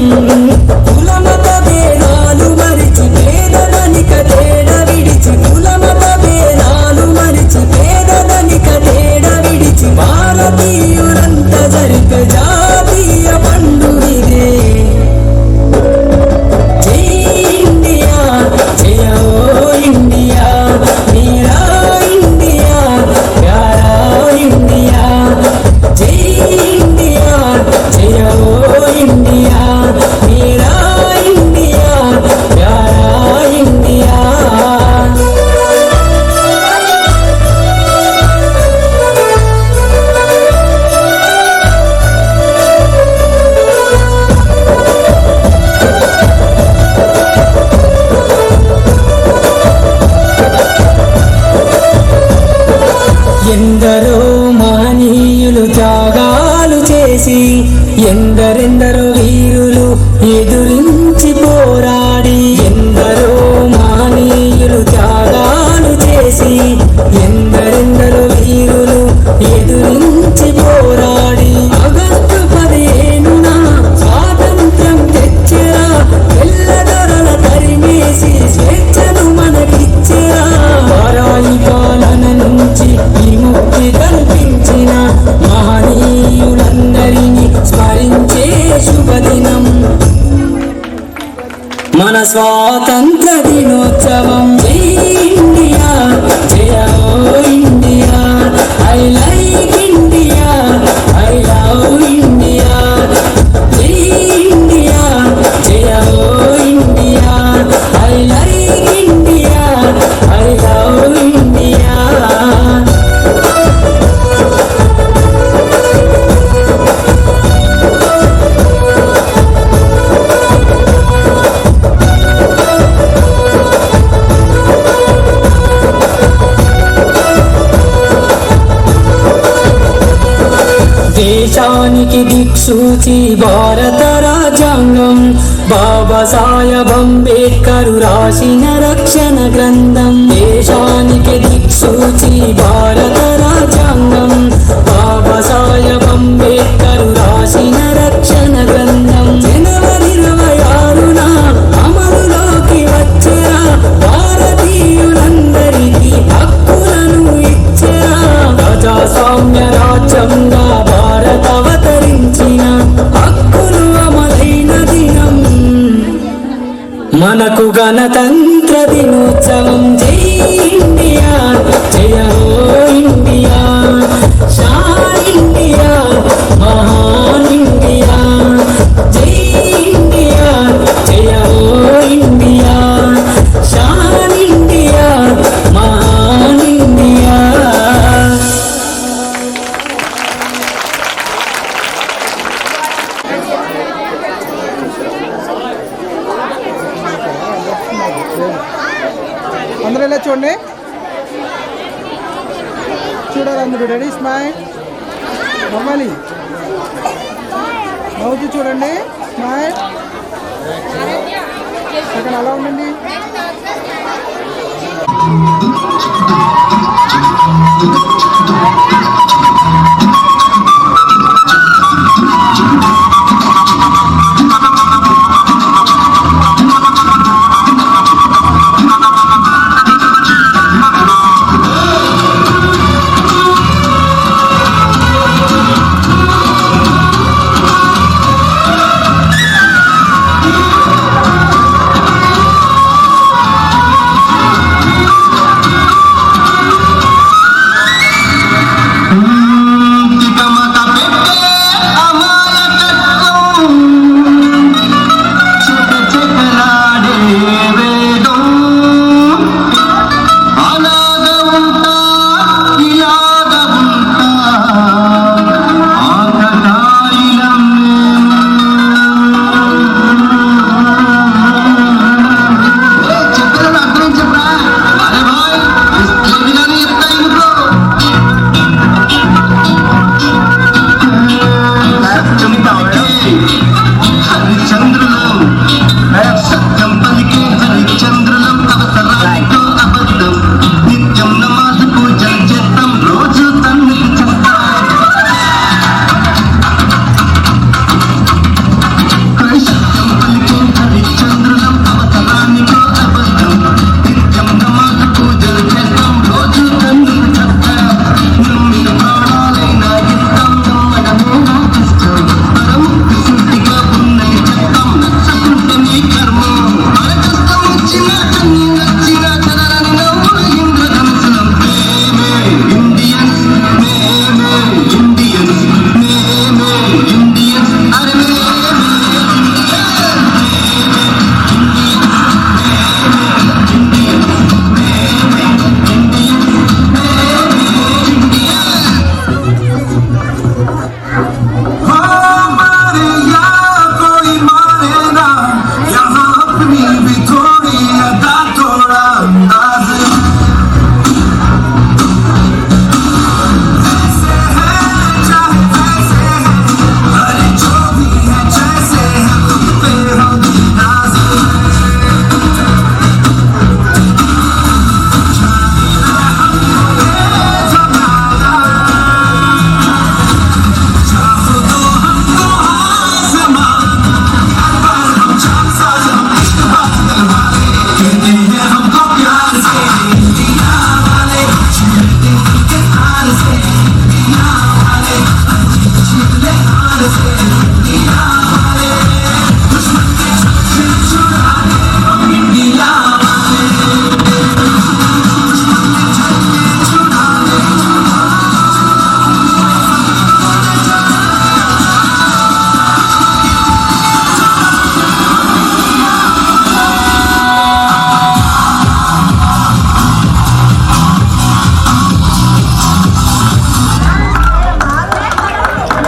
కులమత భేదాలు మరిచి పేదదనిక తేడ విడిచి. కులమత భేదాలు మరిచి పేదదనిక తేడ విడిచి. భారతీయులంత జరిప జాతీయ పండుగిదే. జై ఇండియా జయ హో ఇండియా మేరా ఇండియా ప్యారా ఇండియా. జై ఇండియా జయ హో ఇండియా మేరా ఇండియా ప్యారా ఇండియా. ఎందరో మహనీయులు త్యాగాలు చేసి. ఎందరెందరో వీరులు ఎదురించి పోరాడి. ఎందరో మహనీయులు త్యాగాలు చేసి. ఎందరెందరో వీరులు ఎదురించి పోరాడి. ఆగస్టు 15న స్వాతంత్ర్యం స్వాతంత్ర దినోత్సవం. జై ఇండియా, జయ హో India, I like India, I love India. జై ఇండియా, జయ హో India, I like India, I love India. దేశానికి దిక్సూచి భారత రాజ్యాంగం, బాబాసాహెబ్ అంబేద్కర్ రాసిన రక్షణ గ్రంథం. దేశానికి దిక్సూచి భారత రాజ్యాంగం, బాబాసాహెబ్ అంబేద్కర్ రాసిన రక్షణ గ్రంథం. జనవరి 26న అమలులోకి వచ్చేరా, భారతీయులందరికీ హక్కులను ఇచ్చేరా. ప్రజాస్వామ్య రాజ్యంగా భారత అవతరించిన, హక్కులు అమలైన దినం మనకు గణతంత్ర దినోత్సవం. జై ఇండియా, జయ హో ఇండియా, షాన్ ఇండియా, మహాన్ ఇండియా. జై ఇండియా, జయ హో ఇండియా, షాన్ ఇండియా, మహాన్ ఇండియా. అందరూ ఇలా చూడండి, చూడాలి అందరూ. రెడీ, స్మైల్, నవ్వాలి, నవ్వుతూ చూడండి, స్మైల్. అక్కడ అలా ఉండండి.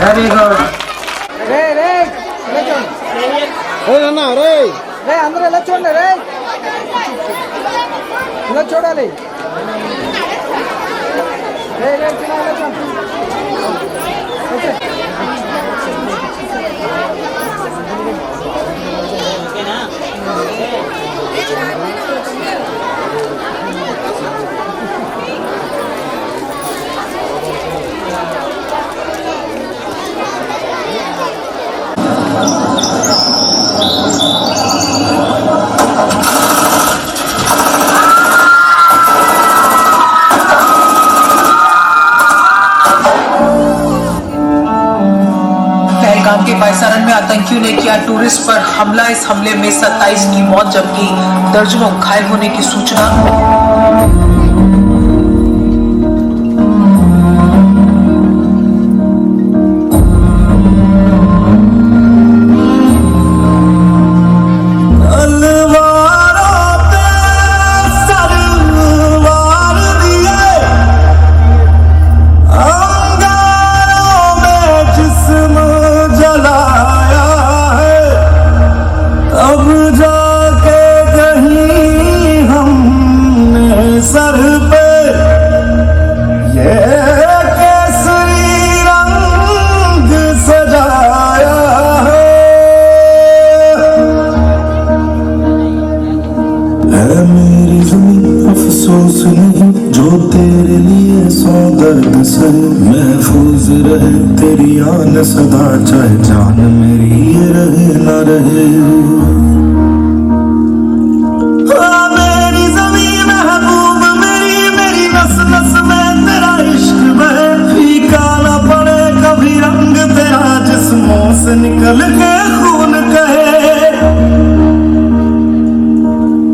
Very good. రే రే ఇలా చూడండి. అన్న రే రే అందరూ ఇలా చూడండి. రే ఇలా చూడాలి. రే రే ఇలా చూడండి. पहलगाम के पायसारन में आतंकियों ने किया टूरिस्ट पर हमला। इस हमले में 27 की मौत जबकि दर्जनों घायल होने की सूचना। महफूज रहे तेरी आन सदा, चाहे जान मेरी ये रहे ना रहे। मेरी ज़मीन महबूब मेरी, मेरी नस नस में तेरा इश्क बहे। फीका ना पड़े कभी रंग तेरा, जिस्मों से निकल के खून कहे।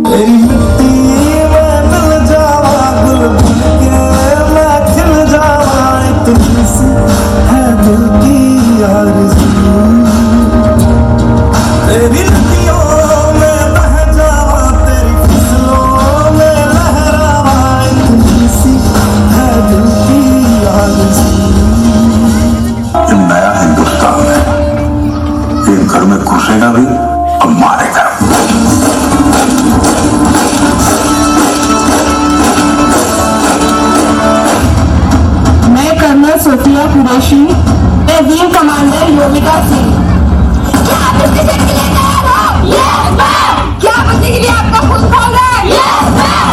तेरी मिट्टी में दिल जावा, गुल बन के मैं खिल जावा। तुझसे है दिल की आरज़ू, तेरी नदियों में बह जावा, तेरी फसलों में लहरावा। तुझसे है दिल की आरज़ू। ये नया हिंदुस्तान है, ये घर में घुसेगा भी और मारेगा। Colonel Sofiya Qureshi, wing commander Vyomika Singh. क्या बदली के लिए तैयार हो? Yes ma'am. क्या बदली के लिए आपका खून खोल रहा है? Yes ma'am.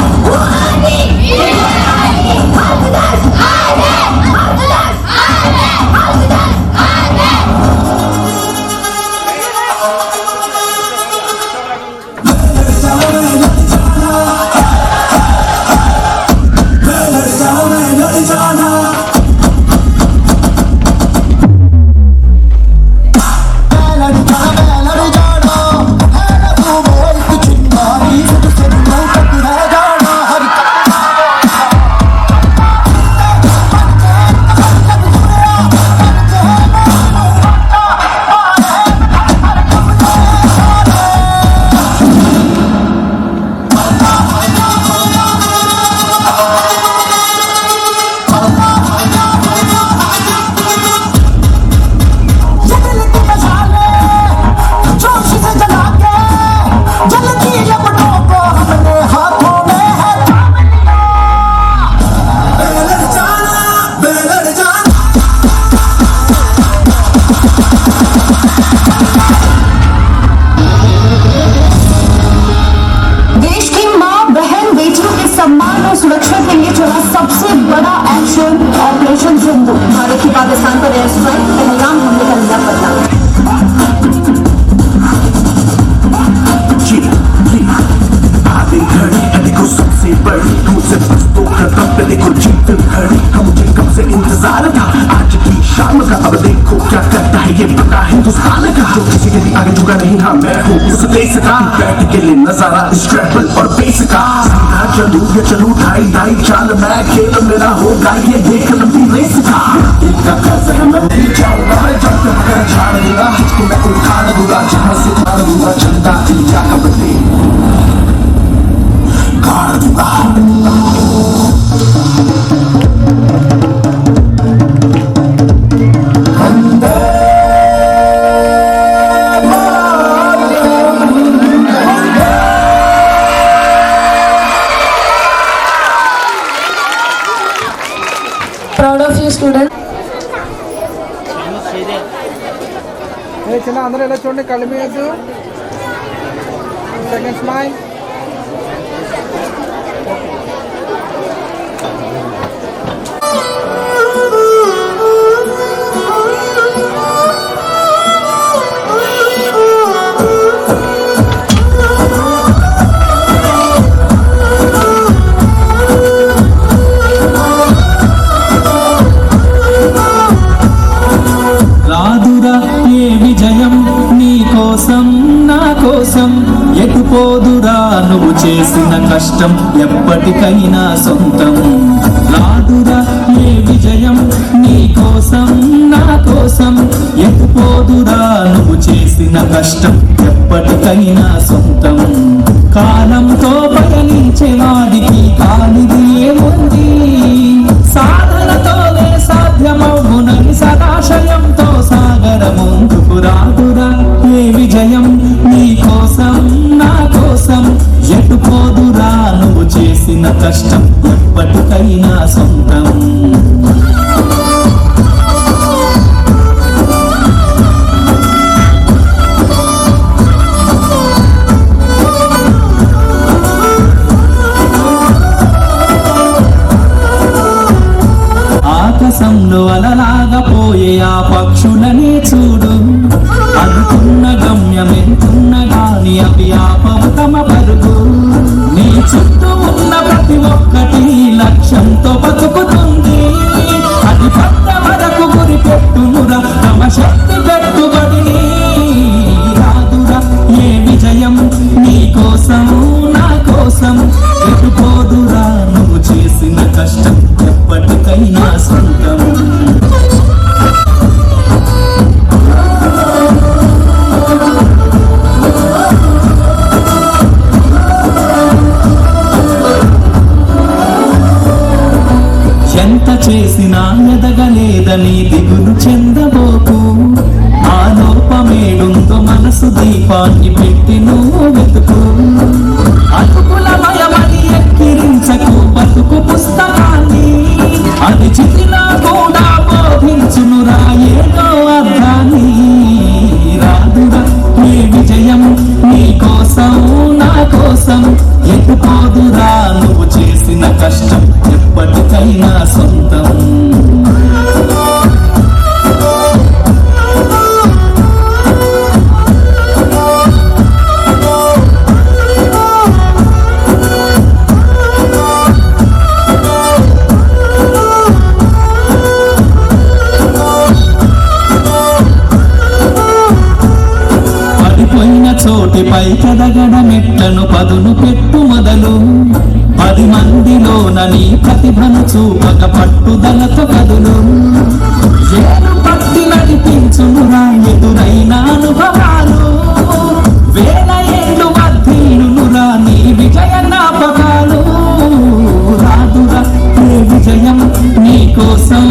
पाकिस्तान पर एयर स्ट्राइक पहलगाम हमले का नया बदला। सबसे बड़ी तुझसे बस्तों खत्म पे देखो जीत खड़ी, हम मुझे कब से इंतजार था आज की शाम का। अब देखो क्या करता है ये पता हिंदुस्तान का, जो किसी के भी आगे झुका नहीं। हाँ मैं हूँ उस देश का, बैठ के लिए नजारा इस ट्रैवल और बेस का। सीधा चलूँ या चलूँ ढाई ढाई चाल, मैं खेल मेरा होगा ये देख लंबी रेस का। इनका कर्ज है मैं भी जाऊँगा, मैं जब मगर झाड़ दूंगा इसको, मैं उखाड़ दूंगा जहाँ से उखाड़ दूंगा। चलता इंडिया कबड्डी गाड़ दूंगा। अंदर చిన్న అందరూ ఇలా చూడండి, కళ్ళు మీయద్దు. Second smile. రాదురా ఏ విజయం నీ కోసం నా కోసం, ఎటుపోదురా నువ్వు చేసిన కష్టం ఎప్పటికైనా సొంతం. రాదురా ఏ విజయం నీ కోసం నా కోసం, ఎటుపోదురా నువ్వు చేసిన కష్టం ఎప్పటికైనా సొంతం. కాలంతో పయనించే వాడికి కానిది ఏముంది, సాధనతోనే సాధ్యమవునని సదాశయంతో సాగర ముందుకు. రాదురా ఏ విజయం నీ కోసం నా కోసం, ఎటుపోదురా నువ్వు చేసిన కష్టం ఎప్పటికైనా సొంతం. ఆకాశంలో అలలాగా పోయే ఆ పక్షులని చూడు, అనుకున్న గమ్యమెంతున్న గాని అవి ఆపవు తమ పరుగు. నీ చుట్టూ ఉన్న ప్రతి ఒక్కటి లక్ష్యంతో బతుకుతుంది, అది పట్ట వరకు గురి పెట్టునురా తమ శక్తి పెట్టుబడిని. రాదురా ఏ విజయం నీ కోసం నా కోసం, ఎటుపోదురా నువ్వు చేసిన కష్టం ఎప్పటికైనా సొంతం. ఎంత చేసినా ఎదగలేదని దిగులు చెందబోకు, ఆ లోపమేడుందో మనసు దీపాన్ని పెట్టి నువ్వు వెతుకు. అతుకులమయమని ఎక్కిరించకు బతుకు పుస్తకాన్ని, అది చితిలా కూడా బోధించునురా ఏదో అర్థాన్ని. రాదురా ఏ విజయం నీ కోసం నా కోసం, ఎటుపోదురా నువ్వు చేసిన కష్టం ఎప్పటికైనా సొంతం. పడిపోయిన చోటిపై కదగడ మెట్లను పదును పెట్టు మొదలు, 10 మందిలోన నీ ప్రతిభను చూపక పట్టుదలతో కదులు. ఏడు పట్టి నడిపించునురా ఎదురైన అనుభవాలు, వేల ఏళ్ళు వర్ధిల్లునురా నీ విజయ జ్ఞాపకాలు. రాదురా ఏ విజయం నీ కోసం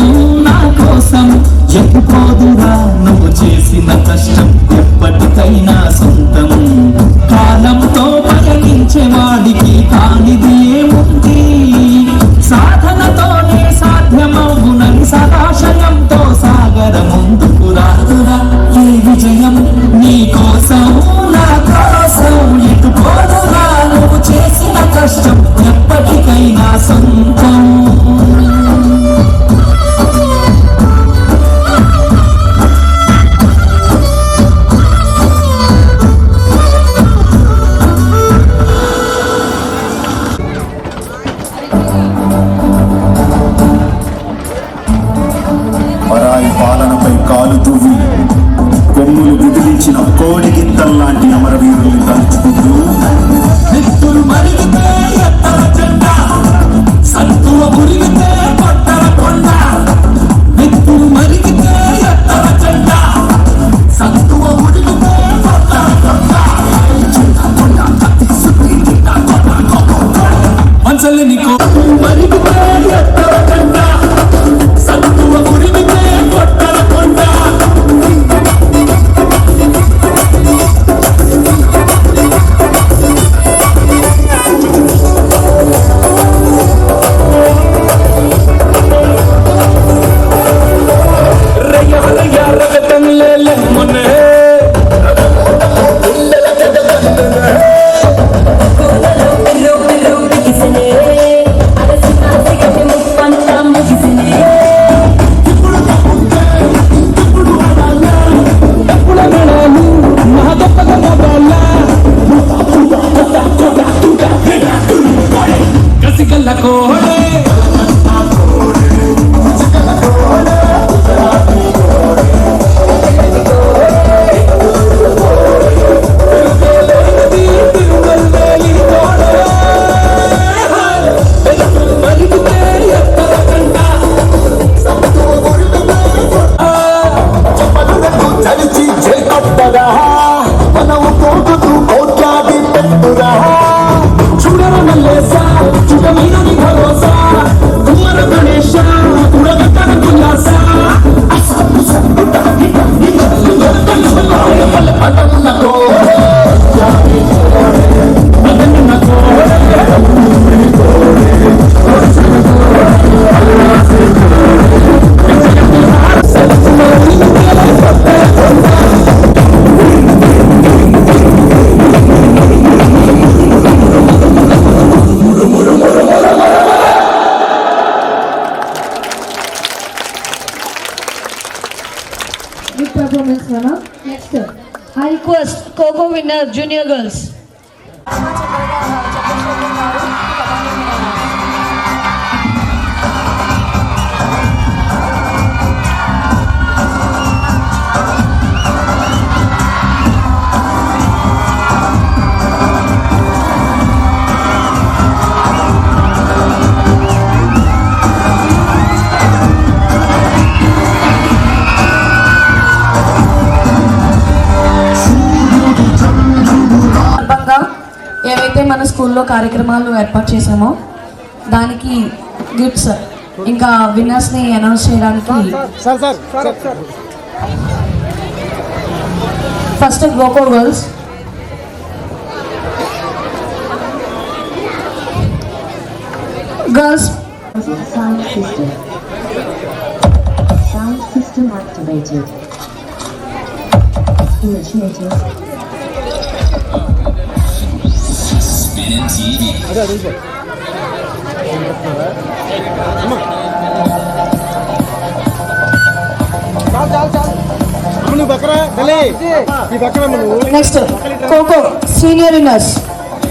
నా కోసం, ఎటుపోదురా నువ్వు చేసిన కష్టం ఎప్పటికైనా సొంతం. కాలంతో పయనించే వాడికి కానిది ఏముంది, సాధనతోనే సాధ్యమవునని సదాశయంతో సాగర ముందుకు. రాదురా ఏ విజయం నీ కోసం నా కోసం, ఎటుపోదురా నువ్వు చేసిన కష్టం ఎప్పటికైనా సొంతం. పరాయి పాలనపై కాలు దువ్వి కొమ్ములు విదిలించిన కోడి గిత్తల్లాంటి అమరవీరుల్ని తలుచుకుంటూ, నెత్తురు మరిగితే ఎత్తర జెండా, సత్తువ మురిగితే కొట్టర కొండ. నెత్తురు మరిగితే ఎత్తర జెండా, సత్తువ మురిగితే కొట్టర కొండ. వంచలేని కోటు మరిగితే ఎత్తర జెండా, సత్తువ మురిగితే కొట్టర కొండ. రయ్య రయ్య రగతం లేలే మొన్నే పద మనం పోటుతూ కోట్లాడి పెట్టురా చూడర మల్లేసా చుట మీదని భరోసా కుమ్మర Ganesha ఉడగట్టన కులాస పదన్నకో Good performance, Nana. Next, I request Coco winner Junior Girls. ఏవైతే మన స్కూల్లో కార్యక్రమాలు ఏర్పాటు చేసామో దానికి గిఫ్ట్స్ ఇంకా విన్నర్స్ని అనౌన్స్ చేయడానికి first kho kho girls Sound system activated. Initiated. Next kho kho senior winners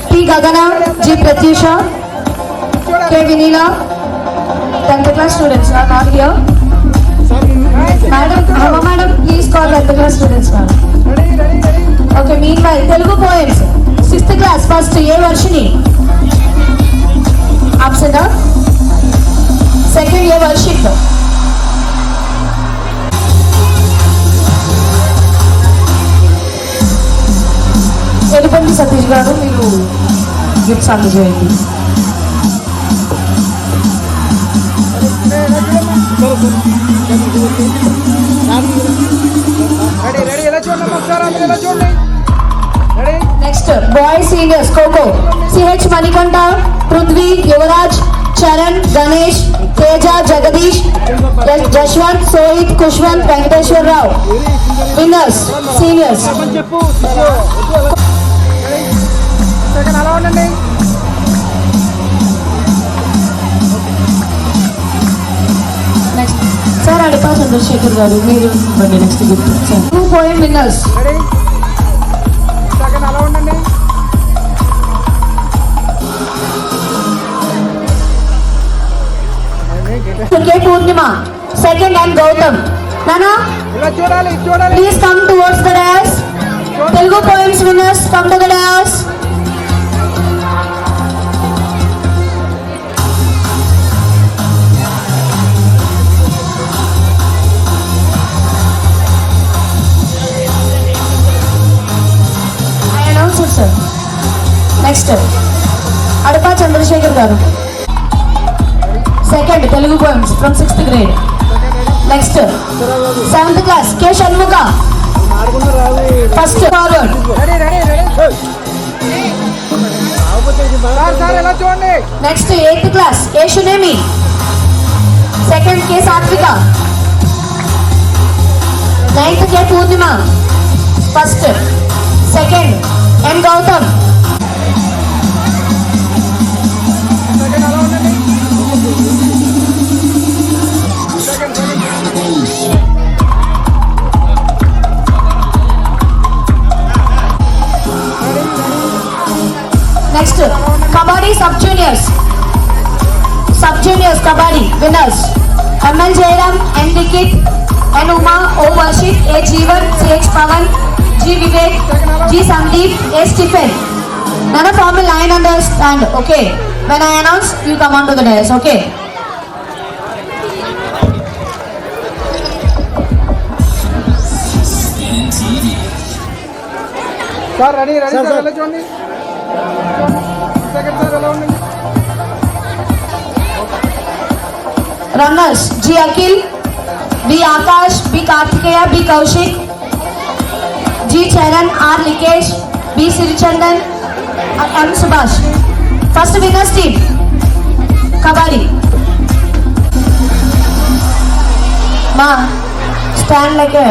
P Gagana G Pratyusha K Vineela 10th class students are not here madam madam please call 10th class students madam okay mean why Telugu poems 6th class first A Varshini అప్సెటా second A Varshith ఎలుపండి సతీష్ గారు మీరు gifts అందజేయండి next boy seniors kho kho CH Manikanta Prithvi Yuvaraj Charan Ganesh Teja Jagadish Jaswanth Sohith Kushwanth Venkateswararao winners seniors next sir Adipa Chandrasekhar garu మీరు ఇవ్వండి next gift sir 2 poem winners K Purnima second and Gautam నానా please come towards the dash Telugu poems winners come to the dash I announce it sir next Adapa Chandrasekhar garu second Telugu poems from 6th grade. Next 7th class K Shanmukha first forward next 8th class A షునేమి second K Sathvika 9th K Purnima first second N Gautam next kabaddi sub juniors kabaddi winners ML Jayaram N Likhith N Uma O Varshith A Jeevan CH Pavan G Vivek G Sandeep A Stephen none form a line on the stand. Okay, when I announce you come on to the dais. Okay. Sir ready ready sir ఎలా చూడండి second sir ఎలా ఉండండి. Runners G. Akhil, B. Akash, B. Kartikeya, B. Kaushik, G. Charan, R. Likesh, B. Sirichandan, M. Subhash. First winners team Kabaddi. Ma, stand like a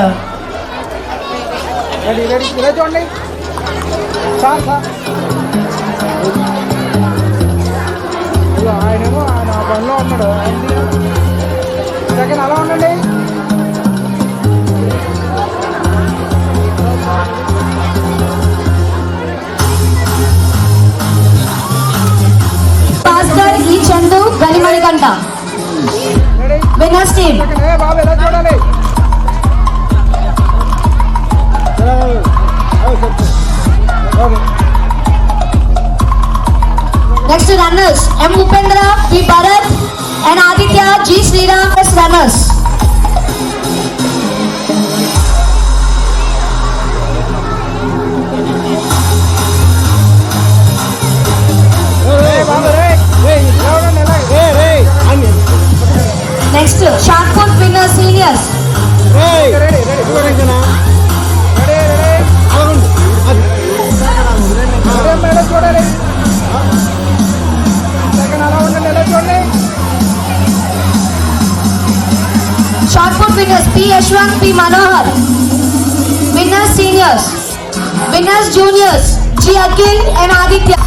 ready ready ఇలా చూడండి sir sir ఆయనేమో ఆయన పనిలో ఉన్నాడు. Second అలా ఉండండి. Bhaskar, E. Chandu, Ganimani Winners team. బాబు ఎలా చూడాలి. Next runners M. Upendra, B. Bharat and Aditya, G. Sriram as runners. Next shot put winner seniors. చూడాలి. సెకండ్ అలా ఉండండి ఎలా చూడండి. Shot put winners P. Yashwant, P. Manohar. Winners seniors. Winners juniors G. Akhil and Aditya.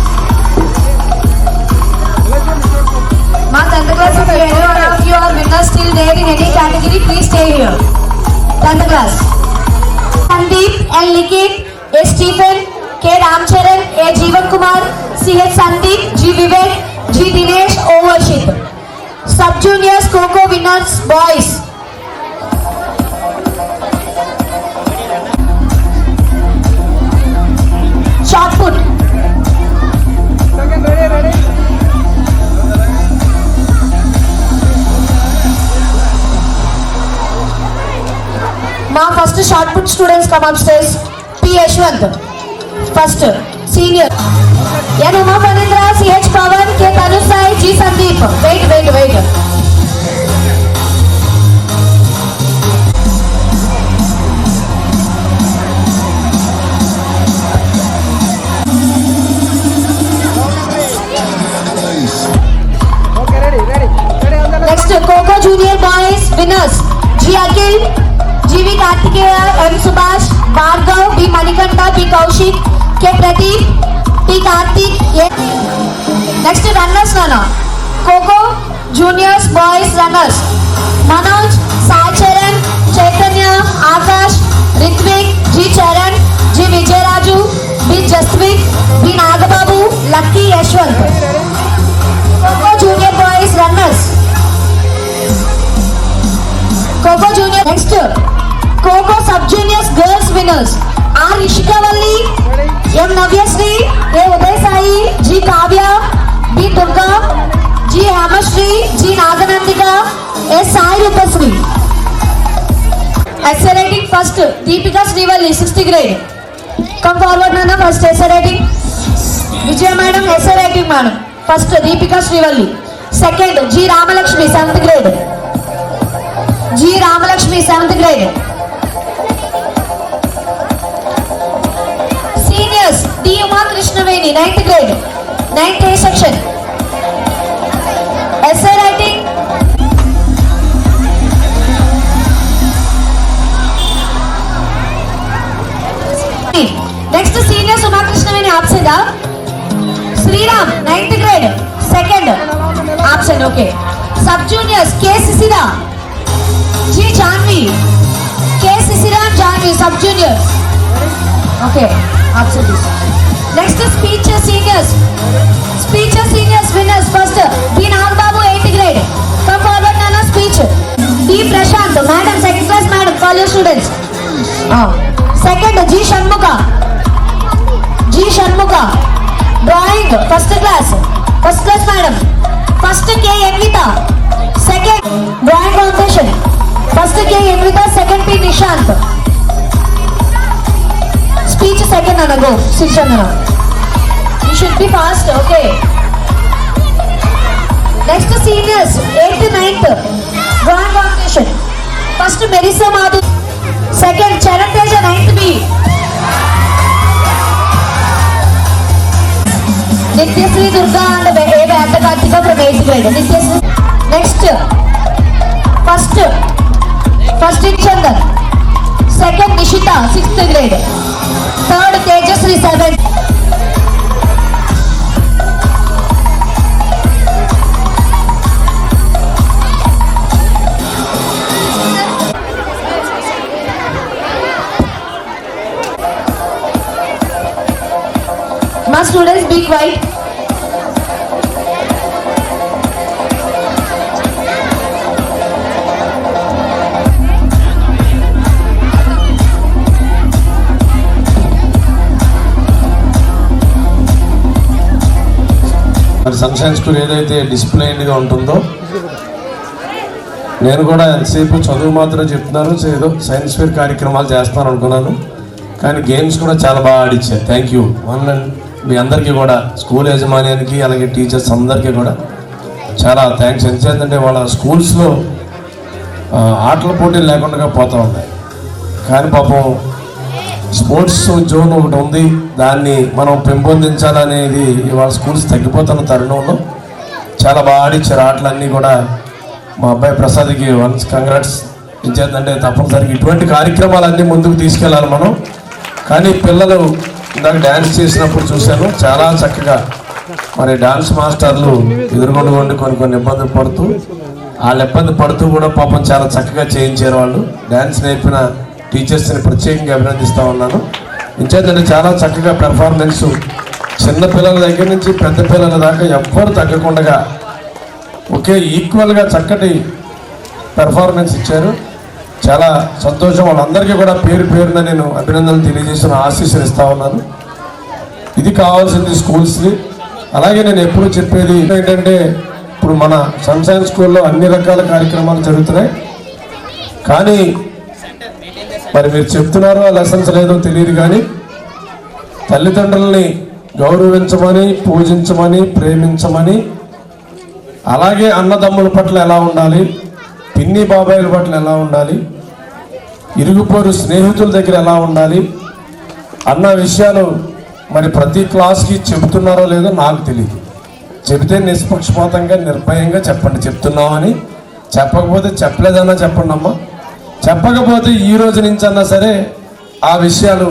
My 10th class, if any one of you are winners still there in any category, please stay here. 10th class. Sandeep and Likit, A. Stephen, K. Ramcharan, A. Jeevan Kumar, C. H. Sandeep, G. Vivek, G. Dinesh, O. Varshit. Sub juniors Coco winners boys. Shot put. Second ready ready. My first shot put students come upstairs. P. Yashwant, first senior. N. Uma Panindra, C. H. Pawan, K. Tanusai, G. Sandeep. Wait. Okay ready ready ready అందరూ. Next Coco Junior Boys winners G. Akhil, G. V. Kartikeya, M. Subhash, Bhargav, B. Manikanta, B. Kaushik, K. Pradeep, P. Karthik. Next runners Nana. Coco Juniors Boys runners Manoj, Sai Charan, Chaitanya, Akash, Ritvik, G. Charan, G. Vijayaraju, B. Jaswik, B. Nagababu, Lucky Yashwant. Coco Junior Boys runners. Coco Junior. Next Coco Sub Juniors Girls winners R. Ishikavalli, M. Navyasri, A. Uday Sai, G. Kavya, B. Durga, G. Hamashri, G. Naganandika, A. Sai Rupasri. Essay writing first Deepika Srivalli, 6th grade. Come forward Nana, first essay writing. Vijaya madam, essay writing madam. First Deepika Srivalli. Second G. Ramalakshmi, 7th grade. G. Ramalakshmi, 7th grade. Seniors D. Uma Krishnaveni, 9th grade. 9th A section. Essay writing. Next seniors Uma Krishnaveni absent. Sriram, 9th grade. Second absent. Okay. Sub juniors K. Sisira, G. Janvi, K. Sisira and Janvi, sub juniors. Okay, absent. Next speeches seniors. Speeches seniors winners first B. Nagbabu, 8th grade. Come forward Nana, speech. D. Prashant, madam, second class madam, call your students. Second G. Shanmuga, G. Shanmuga, drawing, first class madam. First K. Envita, second drawing competition. First K. Envita, second P. Nishant. Speech second, Anna, go. Sit, Chandana. You should be fast, okay. Next seniors, 8th, 9th, drawing competition. First, Melissa Madhu. Second, Charan Teja, 9th B. Nityasri Durga and Eva Kartika from 8th grade. Nityasri. Next, first in Chandan. Second, Nishita, 6th grade. Third, Tejasri, 7th. My students, be quiet. మరి sunshine school ఏదైతే డిసిప్లైన్డ్గా ఉంటుందో, నేను కూడా ఎంతసేపు చదువు మాత్రం చెప్తున్నాను, ఏదో సైన్స్ ఫేర్ కార్యక్రమాలు చేస్తాను అనుకున్నాను, కానీ గేమ్స్ కూడా చాలా బాగా ఆడిచ్చారు. థ్యాంక్ యూ మీ అందరికీ కూడా, స్కూల్ యాజమాన్యానికి అలాగే టీచర్స్ అందరికీ కూడా చాలా థ్యాంక్స్. ఎందుకంటే వాళ్ళ స్కూల్స్లో ఆటల పోటీలు లేకుండా పోతూ ఉన్నాయి, కానీ పాపం స్పోర్ట్స్ జోన్ ఒకటి ఉంది, దాన్ని మనం పెంపొందించాలనేది ఇవాళ స్కూల్స్ తగ్గిపోతున్న తరుణంలో చాలా బాగా ఆడిచ్చారు ఆటలన్నీ కూడా. మా అబ్బాయి ప్రసాద్కి వన్స్ కంగ్రాట్స్. ఇచ్చేదంటే తప్పనిసరిగా ఇటువంటి కార్యక్రమాలన్నీ ముందుకు తీసుకెళ్ళాలి మనం. కానీ పిల్లలు ఇందాక డ్యాన్స్ చేసినప్పుడు చూశాను, చాలా చక్కగా మరి డాన్స్ మాస్టర్లు ఎదుర్కొండి కొన్ని ఇబ్బందులు పడుతూ, వాళ్ళు ఇబ్బంది పడుతూ కూడా పాపం చాలా చక్కగా చేయించారు వాళ్ళు. డ్యాన్స్ నేర్పిన టీచర్స్ని ప్రత్యేకంగా అభినందిస్తూ ఉన్నాను. ఇంచేతంటే చాలా చక్కగా పెర్ఫార్మెన్స్, చిన్న పిల్లల దగ్గర నుంచి పెద్ద పిల్లల దాకా ఎవ్వరు తగ్గకుండా ఒకే ఈక్వల్గా చక్కటి పెర్ఫార్మెన్స్ ఇచ్చారు. చాలా సంతోషం. వాళ్ళందరికీ కూడా పేరు పేరున నేను అభినందనలు తెలియజేసిన ఆశీస్సులు ఇస్తూ ఉన్నాను. ఇది కావాల్సింది స్కూల్స్ని. అలాగే నేను ఎప్పుడు చెప్పేది ఏంటంటే, ఇప్పుడు మన సన్షైన్ స్కూల్లో అన్ని రకాల కార్యక్రమాలు జరుగుతున్నాయి, కానీ మరి మీరు చెప్తున్నారో ఆ లెసన్స్ లేదో తెలియదు, కానీ తల్లిదండ్రుల్ని గౌరవించమని, పూజించమని, ప్రేమించమని, అలాగే అన్నదమ్ముల పట్ల ఎలా ఉండాలి, పిన్ని బాబాయిల పట్ల ఎలా ఉండాలి, ఇరుగుపోరు స్నేహితుల దగ్గర ఎలా ఉండాలి అన్న విషయాలు మరి ప్రతి క్లాస్కి చెబుతున్నారో లేదో నాకు తెలియదు. చెబితే నిష్పక్షపాతంగా నిర్భయంగా చెప్పండి చెప్తున్నామని, చెప్పకపోతే చెప్పలేదన్నా చెప్పండి అమ్మా. చెప్పకపోతే ఈ రోజు నుంచి అన్నా సరే ఆ విషయాలు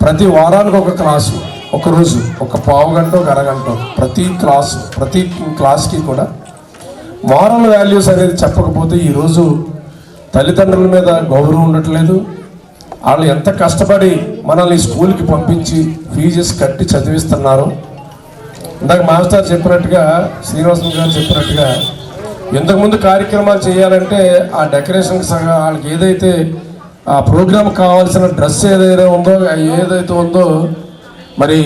ప్రతి వారానికి ఒక క్లాసు, ఒకరోజు ఒక పావు గంట, ఒక అరగంట, ప్రతి క్లాస్కి కూడా మారల్ వాల్యూస్ అనేది చెప్పకపోతే ఈరోజు తల్లిదండ్రుల మీద గౌరవం ఉండట్లేదు. వాళ్ళు ఎంత కష్టపడి మనల్ని స్కూల్కి పంపించి ఫీజెస్ కట్టి చదివిస్తున్నారు. ఇందాక మాస్టర్ చెప్పినట్టుగా, శ్రీనివాసన్ గారు చెప్పినట్టుగా, ఇంతకుముందు కార్యక్రమాలు చేయాలంటే ఆ డెకరేషన్కి సగా వాళ్ళకి ఏదైతే ఆ ప్రోగ్రామ్ కావాల్సిన డ్రెస్ ఏదైతే ఉందో మరి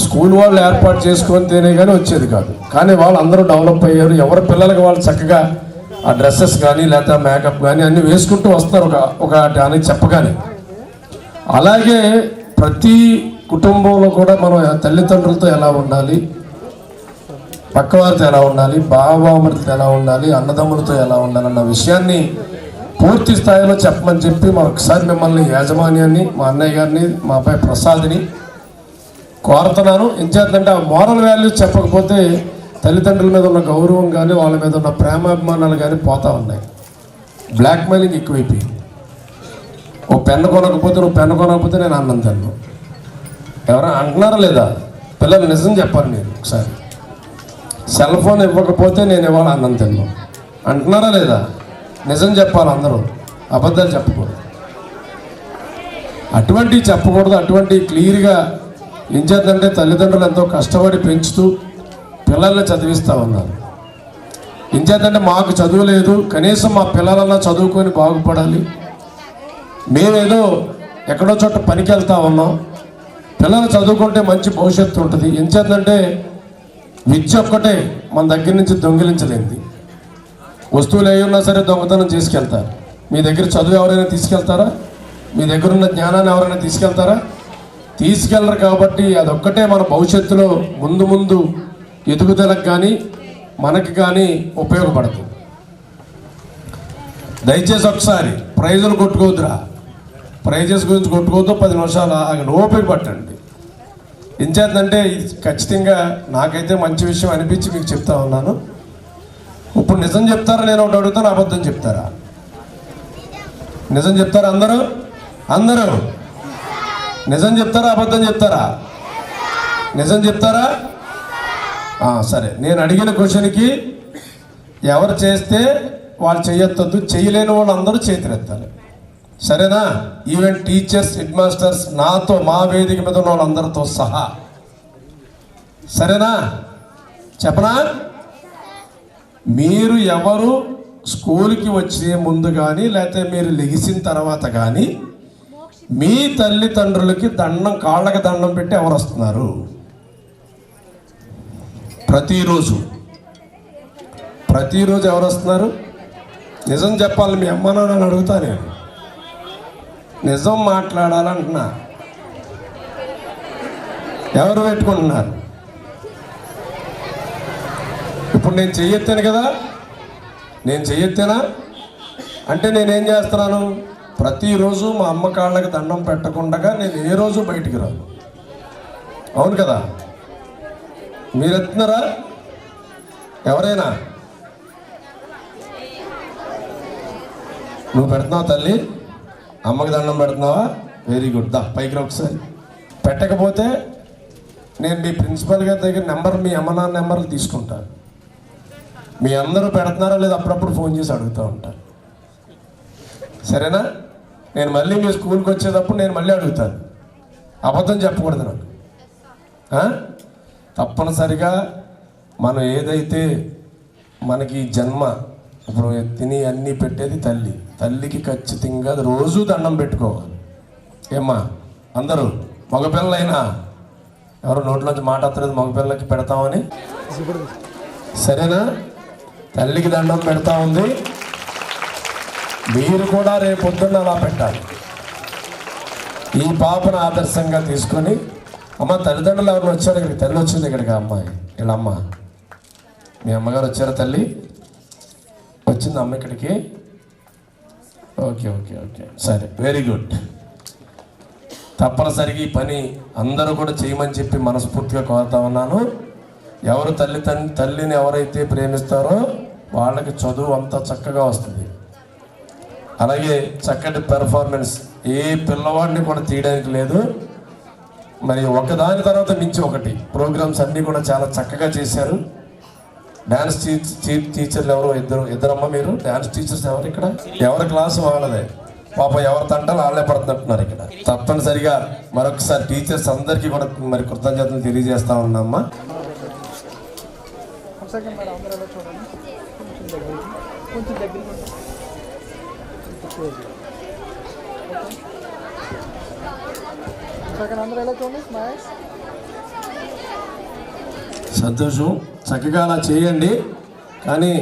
స్కూల్ వాళ్ళు ఏర్పాటు చేసుకొని తేనే కానీ వచ్చేది కాదు. కానీ వాళ్ళు అందరూ డెవలప్ అయ్యారు. ఎవరి పిల్లలకి వాళ్ళు చక్కగా ఆ డ్రెస్సెస్ కానీ లేదా మేకప్ కానీ అన్నీ వేసుకుంటూ వస్తారు ఒక అని చెప్పగానే. అలాగే ప్రతి కుటుంబంలో కూడా మనం తల్లిదండ్రులతో ఎలా ఉండాలి, పక్కవారితో ఎలా ఉండాలి, బావబావమరితో ఎలా ఉండాలి, అన్నదమ్ములతో ఎలా ఉండాలన్న విషయాన్ని పూర్తి స్థాయిలో చెప్పమని చెప్పి మరొకసారి మిమ్మల్ని, యాజమాన్యాన్ని, మా అన్నయ్య గారిని, మా అబ్బాయి ప్రసాద్ని కోరుతున్నాను. ఎంచేతంటే ఆ మోరల్ వాల్యూస్ చెప్పకపోతే తల్లిదండ్రుల మీద ఉన్న గౌరవం కానీ, వాళ్ళ మీద ఉన్న ప్రేమాభిమానాలు కానీ పోతూ ఉన్నాయి. బ్లాక్మెయిలింగ్ ఎక్కువైపోయింది. ఓ పెన్ను కొనకపోతే, నువ్వు పెన్ను కొనకపోతే నేను అన్నం తిన్ను. ఎవరైనా అంటున్నారా లేదా? పిల్లలు నిజం చెప్పాలి మీరు ఒకసారి. సెల్ ఫోన్ ఇవ్వకపోతే నేను ఇవాళ అన్నం తిన్ను అంటున్నారా లేదా? నిజం చెప్పాలి అందరూ, అబద్ధాలు చెప్పకూడదు. అటువంటివి చెప్పకూడదు. అటువంటి క్లియర్గా ఏం చేద్దంటే తల్లిదండ్రులు ఎంతో కష్టపడి పెంచుతూ పిల్లల్ని చదివిస్తూ ఉన్నారు. ఏం చేద్దంటే మాకు చదువు లేదు, కనీసం మా పిల్లలన్నా చదువుకొని బాగుపడాలి, మేమేదో ఎక్కడో చోట పనికి వెళ్తా ఉన్నాం, పిల్లలు చదువుకుంటే మంచి భవిష్యత్తు ఉంటుంది. ఏం చేద్దంటే విద్య ఒక్కటే మన దగ్గర నుంచి దొంగిలించలేంది. వస్తువులు ఏ ఉన్నా సరే దొంగతనం చేసుకెళ్తారు. మీ దగ్గర చదువు ఎవరైనా తీసుకెళ్తారా? మీ దగ్గర ఉన్న జ్ఞానాన్ని ఎవరైనా తీసుకెళ్తారా? తీసుకెళ్ళరు కాబట్టి అదొక్కటే మన భవిష్యత్తులో ముందు ముందు ఎదుగుదలకు కానీ మనకి కానీ ఉపయోగపడుతుంది. దయచేసి ఒకసారి ప్రైజులు కొట్టుకోవద్దురా, ప్రైజెస్ గురించి కొట్టుకోవద్దు, 10 నిమిషాలు ఆగండి, ఓపిక పట్టండి. ఎంచేతంటే ఇది ఖచ్చితంగా నాకైతే మంచి విషయం అనిపించి మీకు చెప్తా ఉన్నాను. ఇప్పుడు నిజం చెప్తారా, నేను ఒకటి అడుగుతాను, అబద్ధం చెప్తారా? నిజం చెప్తారా అందరూ? అందరూ నిజం చెప్తారా, అబద్ధం చెప్తారా? నిజం చెప్తారా? సరే, నేను అడిగిన క్వశ్చన్కి ఎవరు చేస్తే వాళ్ళు చేయొద్దు, చేయలేని వాళ్ళు అందరూ చేతులెత్తాలి. సరేనా? ఈవెన్ టీచర్స్, హెడ్ మాస్టర్స్, నాతో మా వేదిక మీద ఉన్న వాళ్ళందరితో సహా. సరేనా? చెప్పనా? మీరు ఎవరు స్కూల్కి వచ్చే ముందు కానీ లేకపోతే మీరు లెగిసిన తర్వాత కానీ మీ తల్లిదండ్రులకి దండం, కాళ్ళకి దండం పెట్టి ఎవరు వస్తున్నారు? ప్రతిరోజు ఎవరు వస్తున్నారు? నిజం చెప్పాలి. మీ అమ్మ నాన్నని అడుగుతా, నేను నిజం మాట్లాడాలంటున్నా. ఎవరు పెట్టుకుంటున్నారు? ఇప్పుడు నేను చెయ్యెత్తాను కదా, నేను చెయ్యెత్తానా అంటే నేనేం చేస్తున్నాను? ప్రతిరోజు మా అమ్మ కాళ్ళకి దండం పెట్టకుండా నేను ఏ రోజు బయటికి రాను. అవును కదా? మీరు ఎత్తున్నారా? ఎవరైనా? నువ్వు పెడుతున్నావా తల్లి? అమ్మకి దండం పెడుతున్నావా? Very good. దా పైకి రా ఒకసారి. పెట్టకపోతే నేను మీ ప్రిన్సిపల్ గారి దగ్గర నెంబర్, మీ అమ్మ నాన్న నెంబర్లు తీసుకుంటాను. మీ అందరూ పెడుతున్నారా లేదా అప్పుడప్పుడు ఫోన్ చేసి అడుగుతూ ఉంటాను. సరేనా? నేను మళ్ళీ మీ స్కూల్కి వచ్చేటప్పుడు నేను మళ్ళీ అడుగుతాను. అబద్ధం చెప్పకూడదు నాకు. తప్పనిసరిగా మనం ఏదైతే మనకి జన్మ ఇప్పుడు తిని అన్నీ పెట్టేది తల్లి. తల్లికి ఖచ్చితంగా రోజు దండం పెట్టుకోవాలి. ఏమ్మా అందరూ? మగపిల్లలైనా ఎవరు నోట్లోంచి మాట వస్తలేదు మగపిల్లలకి పెడతామని. సరేనా? తల్లికి దండం పెడతా ఉంది. మీరు కూడా రేపొద్దున్న అలా పెట్టాలి. ఈ పాపను ఆదర్శంగా తీసుకొని, అమ్మ తల్లిదండ్రులు ఎవరిని వచ్చారు ఇక్కడికి? తల్లి వచ్చింది ఇక్కడికి. అమ్మాయి వీళ్ళమ్మ, మీ అమ్మగారు వచ్చారా? తల్లి వచ్చింది అమ్మ ఇక్కడికి. ఓకే ఓకే ఓకే, సరే, వెరీ గుడ్. తప్పనిసరిగా ఈ పని అందరూ కూడా చేయమని చెప్పి మనస్ఫూర్తిగా కోరుతా ఉన్నాను. ఎవరు తల్లిని ఎవరైతే ప్రేమిస్తారో వాళ్ళకి చదువు అంతా చక్కగా వస్తుంది. అలాగే చక్కటి పెర్ఫార్మెన్స్ ఏ పిల్లవాడిని కూడా తీయడానికి లేదు. మరి ఒకదాని తర్వాత మించి ఒకటి ప్రోగ్రామ్స్ అన్నీ కూడా చాలా చక్కగా చేశారు. డ్యాన్స్ టీచర్లు ఎవరు? ఇద్దరమ్మ. మీరు డ్యాన్స్ టీచర్స్ ఎవరు ఇక్కడ? ఎవరి క్లాసు వాళ్ళదే. పాప ఎవరి తంటాలు వాళ్ళే పడుతున్నట్టున్నారు ఇక్కడ. తప్పనిసరిగా మరొకసారి టీచర్స్ అందరికీ కూడా మరి కృతజ్ఞతలు తెలియజేస్తా ఉన్నామ్మా. సంతోషం, చక్కగా అలా చేయండి. కానీ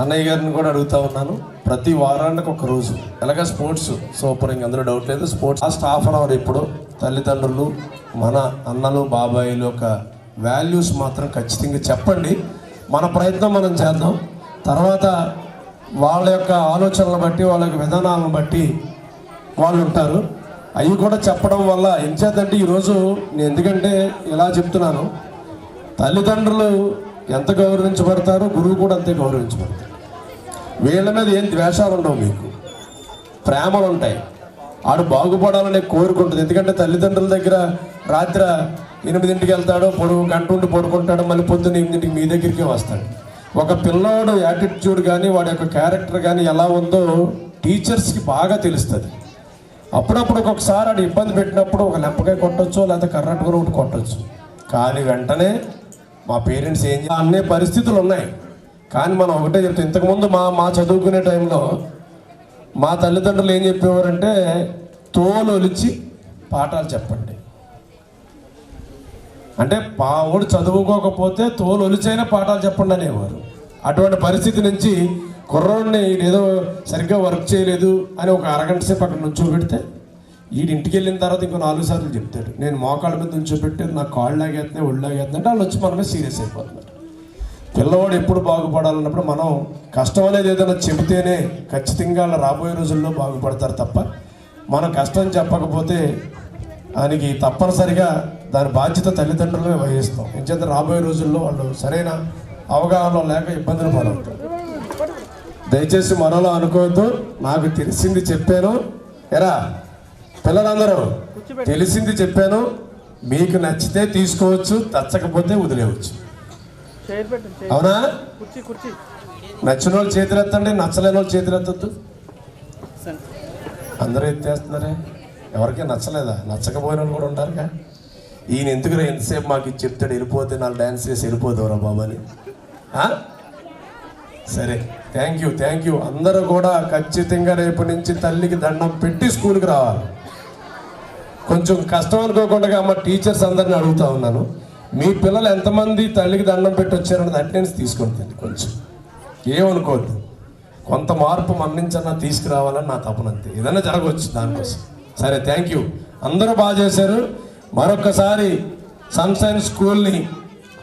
అన్నయ్య గారిని కూడా అడుగుతా ఉన్నాను, ప్రతి వారానికి ఒక రోజు ఎలాగ స్పోర్ట్స్ సూపర్, ఇంక అందులో డౌట్ లేదు. Sports last half an hour ఇప్పుడు తల్లిదండ్రులు, మన అన్నలు, బాబాయిలు యొక్క వాల్యూస్ మాత్రం ఖచ్చితంగా చెప్పండి. మన ప్రయత్నం మనం చేద్దాం. తర్వాత వాళ్ళ యొక్క ఆలోచనలను బట్టి, వాళ్ళ యొక్క విధానాలను బట్టి వాళ్ళు ఉంటారు. అవి కూడా చెప్పడం వల్ల ఎంచేతంటే ఈరోజు నేను ఎందుకంటే ఇలా చెప్తున్నాను, తల్లిదండ్రులు ఎంత గౌరవించబడతారో గురువు కూడా అంతే గౌరవించబడతారు. వీళ్ళ మీద ఏం ద్వేషాలు ఉండవు, మీకు ప్రేమలు ఉంటాయి. ఆడు బాగుపడాలనే కోరుకుంటుంది. ఎందుకంటే తల్లిదండ్రుల దగ్గర రాత్రి 8ంటికి వెళ్తాడు, గంట ఉండి పడుకుంటాడు, మళ్ళీ పొద్దున్న 8ంటికి మీ దగ్గరికి వస్తాడు. ఒక పిల్లోడు యాటిట్యూడ్ కానీ వాడి యొక్క క్యారెక్టర్ కానీ ఎలా ఉందో టీచర్స్కి బాగా తెలుస్తుంది. అప్పుడప్పుడు ఒక్కొక్కసారి ఆడు ఇబ్బంది పెట్టినప్పుడు ఒక లెంపకాయ కొట్టచ్చు, లేకపోతే కర్రట్టుగా ఒకటి కొట్టచ్చు. కానీ వెంటనే మా పేరెంట్స్ ఏం అనే పరిస్థితులు ఉన్నాయి. కానీ మనం ఒకటే చెప్తాం, ఇంతకుముందు మా చదువుకునే టైంలో మా తల్లిదండ్రులు ఏం చెప్పేవారంటే, తోలు ఒలిచి పాఠాలు చెప్పండి. అంటే పావుడు చదువుకోకపోతే తోలు ఒలిచైనా పాఠాలు చెప్పండి అనేవారు. అటువంటి పరిస్థితి నుంచి కుర్రోడిని ఏదో సరిగ్గా వర్క్ చేయలేదు అని ఒక అరగంట సేపు అక్కడ నుంచోబెడితే ఇంటికి వెళ్ళిన తర్వాత ఇంకో 4 సార్లు చెప్తాడు, నేను మోకాళ్ళ మీద ఉంచోబెట్టి నాకు కాళ్ళు లాగేస్తున్నాయి, ఒళ్ళు లాగేస్తున్నాయి అంటే వాళ్ళు వచ్చి మనమే సీరియస్ అయిపోతున్నారు. పిల్లవాడు ఎప్పుడు బాగుపడాలన్నప్పుడు మనం కష్టం అనేది ఏదైనా చెబితేనే ఖచ్చితంగా వాళ్ళు రాబోయే రోజుల్లో బాగుపడతారు తప్ప మనం కష్టం చెప్పకపోతే దానికి తప్పనిసరిగా దాని బాధ్యత తల్లిదండ్రులమే వహిస్తాం. ఎందుకంటే రాబోయే రోజుల్లో వాళ్ళు సరైన అవగాహన లేక ఇబ్బందులు పడవుతారు. దయచేసి మరోలా అనుకోవద్దు. నాకు తెలిసింది చెప్పాను, ఎరా పిల్లలందరూ తెలిసింది చెప్పాను, మీకు నచ్చితే తీసుకోవచ్చు, నచ్చకపోతే వదిలేవచ్చు. అవునా? నచ్చిన వాళ్ళు చేతులు ఎత్తండి, నచ్చలేని వాళ్ళు చేతులు ఎత్తద్దు. అందరూ ఎత్తేస్తున్నారే, ఎవరికీ నచ్చలేదా? నచ్చకపోయిన వాళ్ళు కూడా ఉంటారుగా. ఈయన ఎందుకురా ఎంతసేపు మాకు ఇది చెప్తాడు, వెళ్ళిపోతే 4 డ్యాన్స్ చేసి వెళ్ళిపోతావురా బాబు అని. సరే, థ్యాంక్ యూ. అందరూ కూడా ఖచ్చితంగా రేపు నుంచి తల్లికి దండం పెట్టి స్కూల్కి రావాలి. కొంచెం కష్టం అనుకోకుండా మా టీచర్స్ అందరిని అడుగుతా ఉన్నాను, మీ పిల్లలు ఎంతమంది తల్లికి దండం పెట్టి వచ్చారన్నది అటెండెన్స్ తీసుకుంటుంది. కొంచెం ఏమనుకోవద్దు, కొంత మార్పు మన నుంచి అన్నా తీసుకురావాలని నా తపనంతే. ఏదైనా జరగవచ్చు దానికోసం. సరే, థ్యాంక్ యూ. అందరూ బాగా చేశారు. మరొకసారి సన్షైన్ స్కూల్ని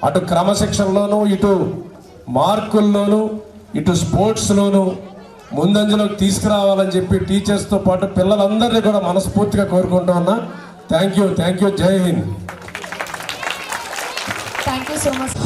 అటు క్రమశిక్షణలోనూ, ఇటు మార్కుల్లోనూ, ఇటు స్పోర్ట్స్లోనూ ముందంజలోకి తీసుకురావాలని చెప్పి టీచర్స్తో పాటు పిల్లలందరినీ కూడా మనస్ఫూర్తిగా కోరుకుంటూ ఉన్నా. Thank you. జై Hind. Thank you so much.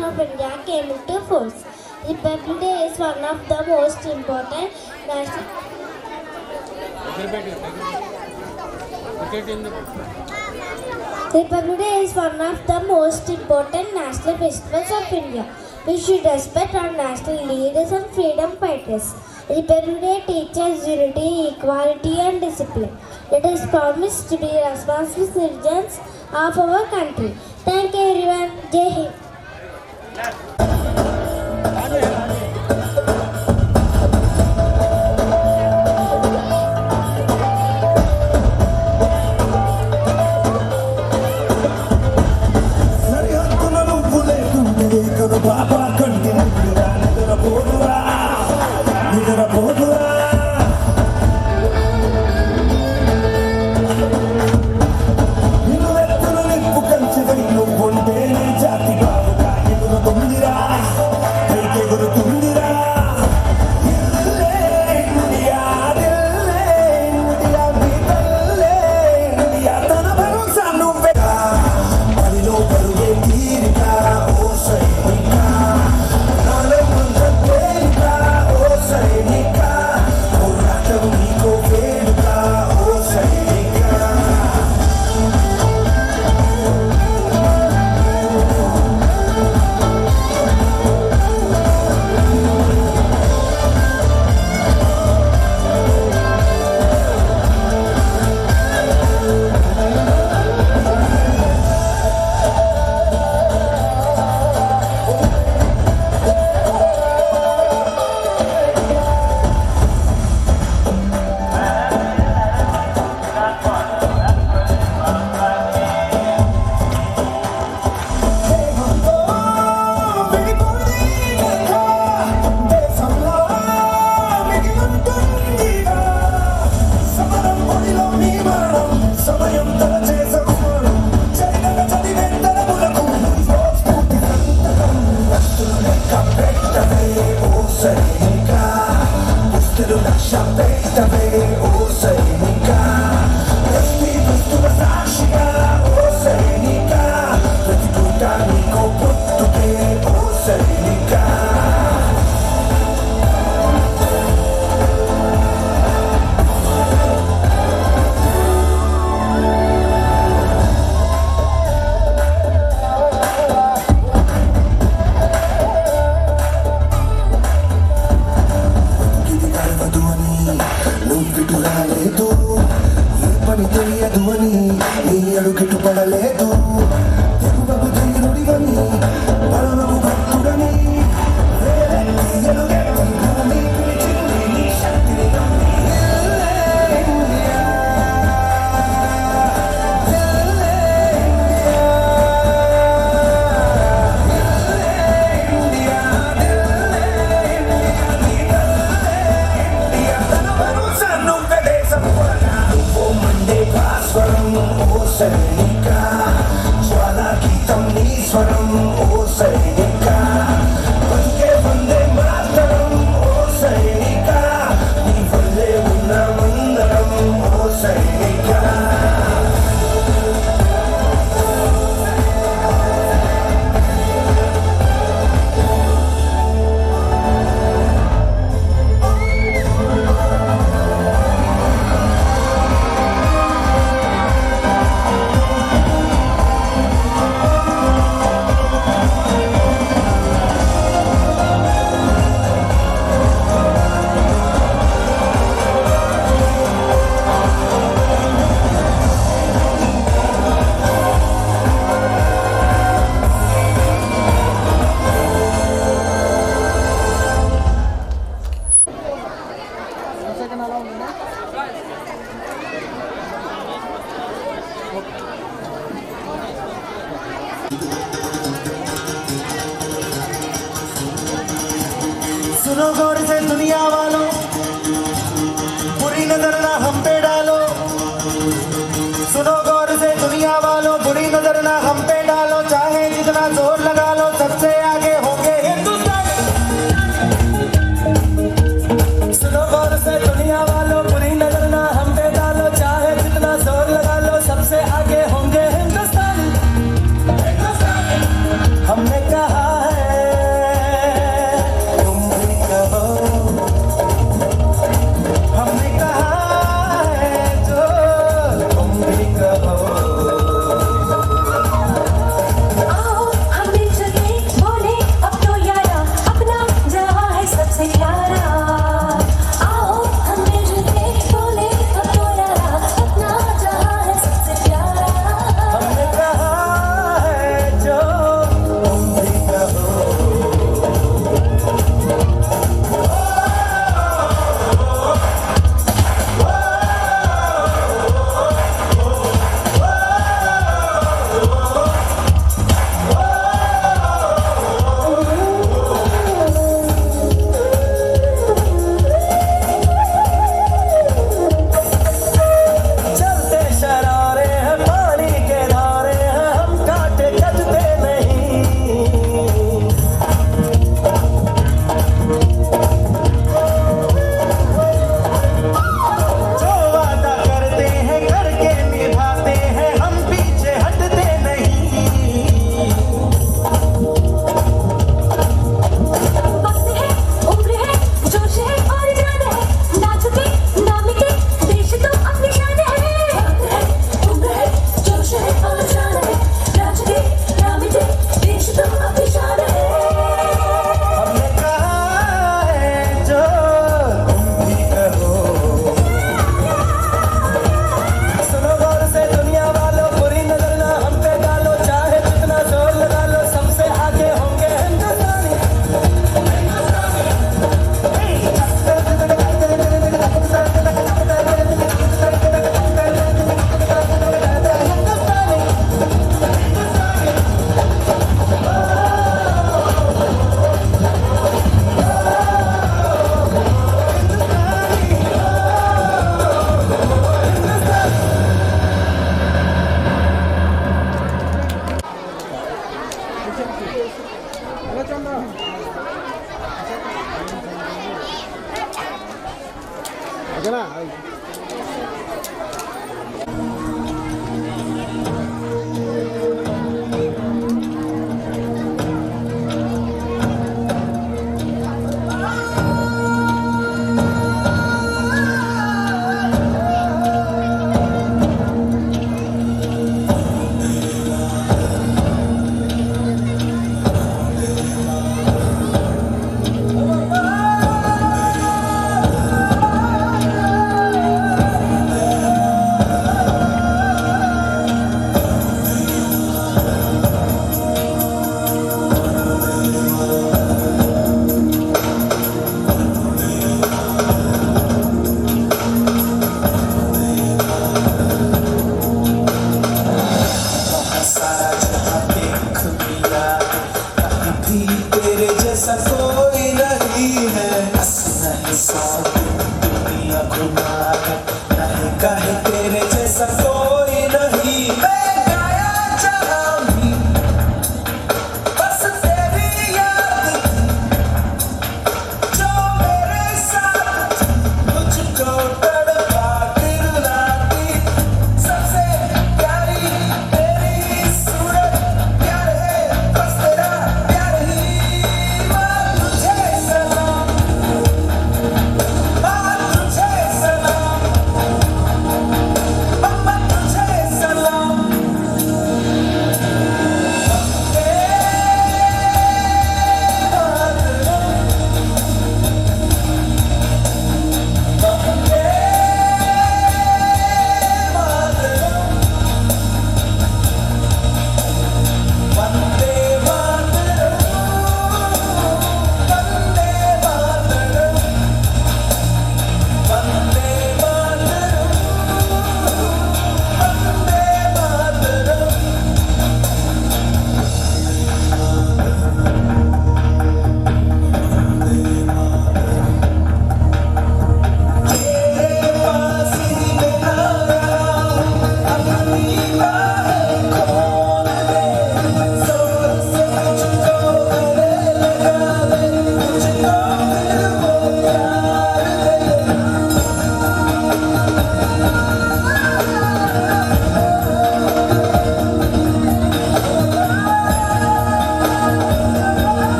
of India came into force. Republic Day is one of the most important national. Republic Day is one of the most important national festivals of India. We should respect our national leaders and freedom fighters. Republic Day teaches unity, equality, and discipline. Let us promise to be responsible citizens of our country. Thank you, everyone. Jai Hind. బాబా కంటి నిద్రపోదురా నిద్రపోదురా నిన్ను ఎత్తులు నిప్పు కంచి నువ్వు ఉంటేనే జాతి బాబుగా ఎగురుతుందిరా పైకి ఎగురుతుందిరా తన భరోసా నువ్వే పనిలో పరుగే తీరిగా ఓ సైనికా నాలో ముందు తేలికా ఓ సైనికా పోరాటం నీకో వేడుకా ఓ సైనికా సమయం తన చేసే చరిత్ర చదివే తరములకు స్ఫూర్తి వస్తులు లెక్క పెట్టవే ఓ సైనికా దుస్తులు లక్ష పెట్టవే ఓ సైనికా ప్రతి దుస్తుల సాక్షిగా ఓ సైనికా ప్రతి పూట నీకో పుట్టుకే ఓ సైనికా ఇది కలవదు అని నువ్విటు రాలేదు ఏ పని తెలియదు అని నీ అడుగిటు పడలేదు తెగువకు ధైర్యుడివని బలనము భక్తుడని ఎలుగెత్తి భూమి పిలిచింది నీ శక్తిని నమ్మి సైనికా జ్వాలా గీతం నీ స్వరం ఓ సైనికా బతుకే వందే మాతరం ఓ సైనికా నీ వల్లే ఉన్నామందరం ఓ సైనికా सुनो गौर से दुनिया वालों बुरी नजर ना हम पे डालो सुनो गौर से दुनिया वालों बुरी नजर ना हम पे डालो चाहे जितना जोर लगा लो सबसे आगे होंगे हिंदुस्तान सुनो गौर से दुनिया वालों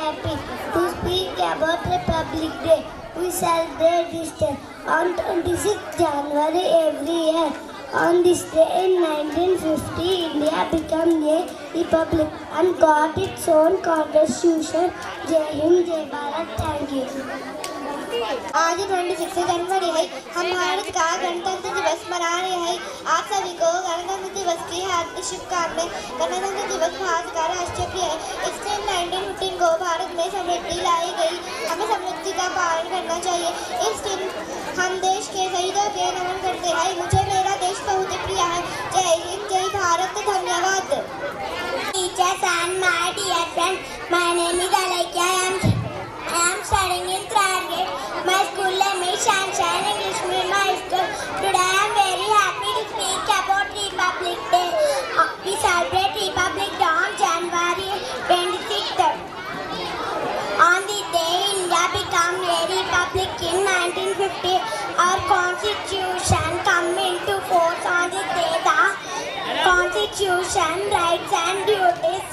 happy to speak about Republic Day. We celebrate this day on 26th January every year. On this day in 1950, India became a republic and got its own constitution. Jai Hind, Jai Bharat. Thank you. आज 26 जनवरी है, हम भारत का गणतंत्र दिवस मना रहे हैं। आप सभी को गणतंत्र दिवस की हार्दिक शुभकामनाएं। गणतंत्र दिवस भारत का राष्ट्रीय क्रिया है। इस दिन 1915 को भारत में समृद्धि लाई गई। हमें समृद्धि का पालन करना चाहिए। इस दिन हम देश के शहीदों के नमन करते हैं। मुझे मेरा देश बहुत प्रिय है। जय हिंद, जय भारत। धन्यवाद। Teachers and my dear friends, my name is Alaikia. I am studying in third grade. My school name is Sunshine English Medium High School. Today I am very happy to speak about Republic Day. We celebrate Republic Day on January 26th. On this day, India became a republic in 1950. Our constitution came into force on this day. The constitution, rights and duties.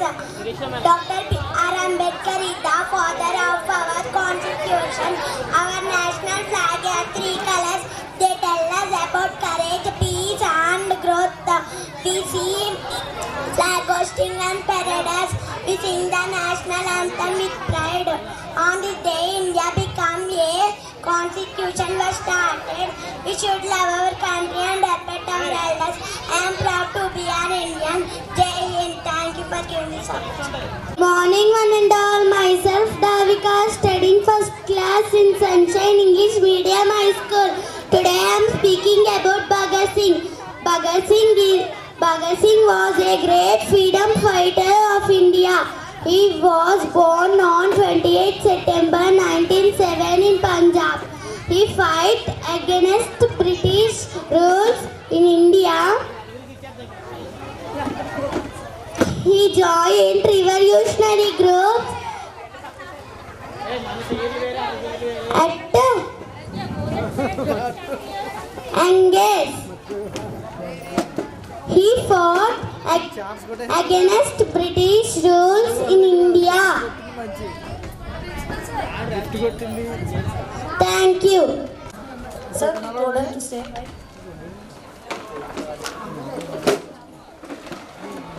Dr. B.R. Ambedkar is the father of our constitution. Our national flag has 3 colors. They tell us about courage, peace and growth. We see flag hosting and parades. We sing the national anthem with pride. On this day, India became a constitution was started. We should love our country and respect our elders. I am proud to be an Indian. Jai Hind. Thank you for giving this opportunity. Morning one and all. Myself Davika, studying first class in Sunshine English Medium High School. Today I am speaking about Bhagat Singh. Bhagat Singh was a great freedom fighter of India. He was born on 28 September 1907 in Punjab. He fought against British rules in India. He joined revolutionary groups engaged. He fought against British rules in India. Thank you. Sir, order to say.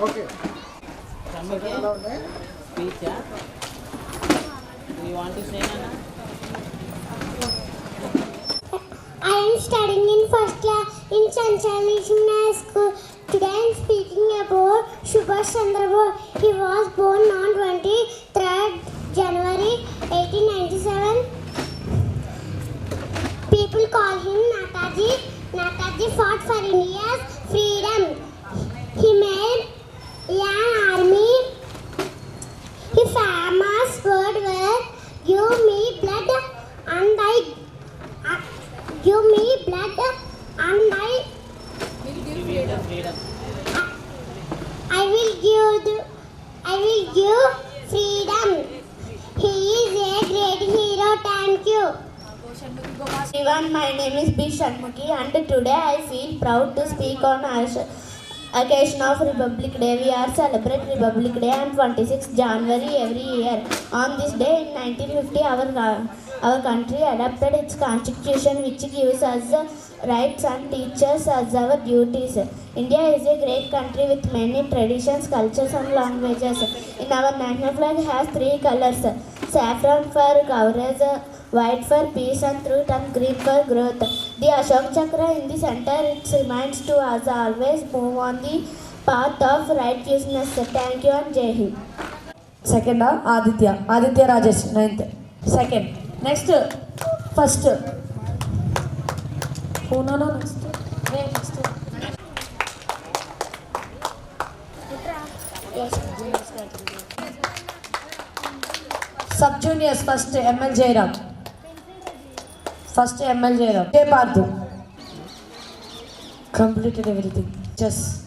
Okay. Speech, yeah? Do you want to say, Nana? I am studying in first class in Sunshine English School. Today I am speaking about Subhash Chandra Bose. He was born on 23rd January 1897. People call him Netaji. Netaji fought for India's freedom. He made an army. His famous words were, "Give me blood and I give me blood and I will give freedom." He is a great hero. Thank you. Everyone, my name is B. Shanmukhi and today I feel proud to speak on occasion of Republic Day. We are celebrate Republic Day on 26th January every year. On this day in 1950, our country adopted its constitution, which gives us rights and teaches us our duties. India is a great country with many traditions, cultures and languages. In our national flag has 3 colors: saffron for courage, white for peace and truth, and green for growth. The Ashok Chakra in the center, it reminds to us always move on the path of righteousness. Thank you and Jai Hind. Second, Aditya Rajesh, 9th. Second. Next, first. Oh, no, next. Wait, next. Sub juniors, first ML Jairam. First ML Jairam. J Parthu. Completed everything. Just.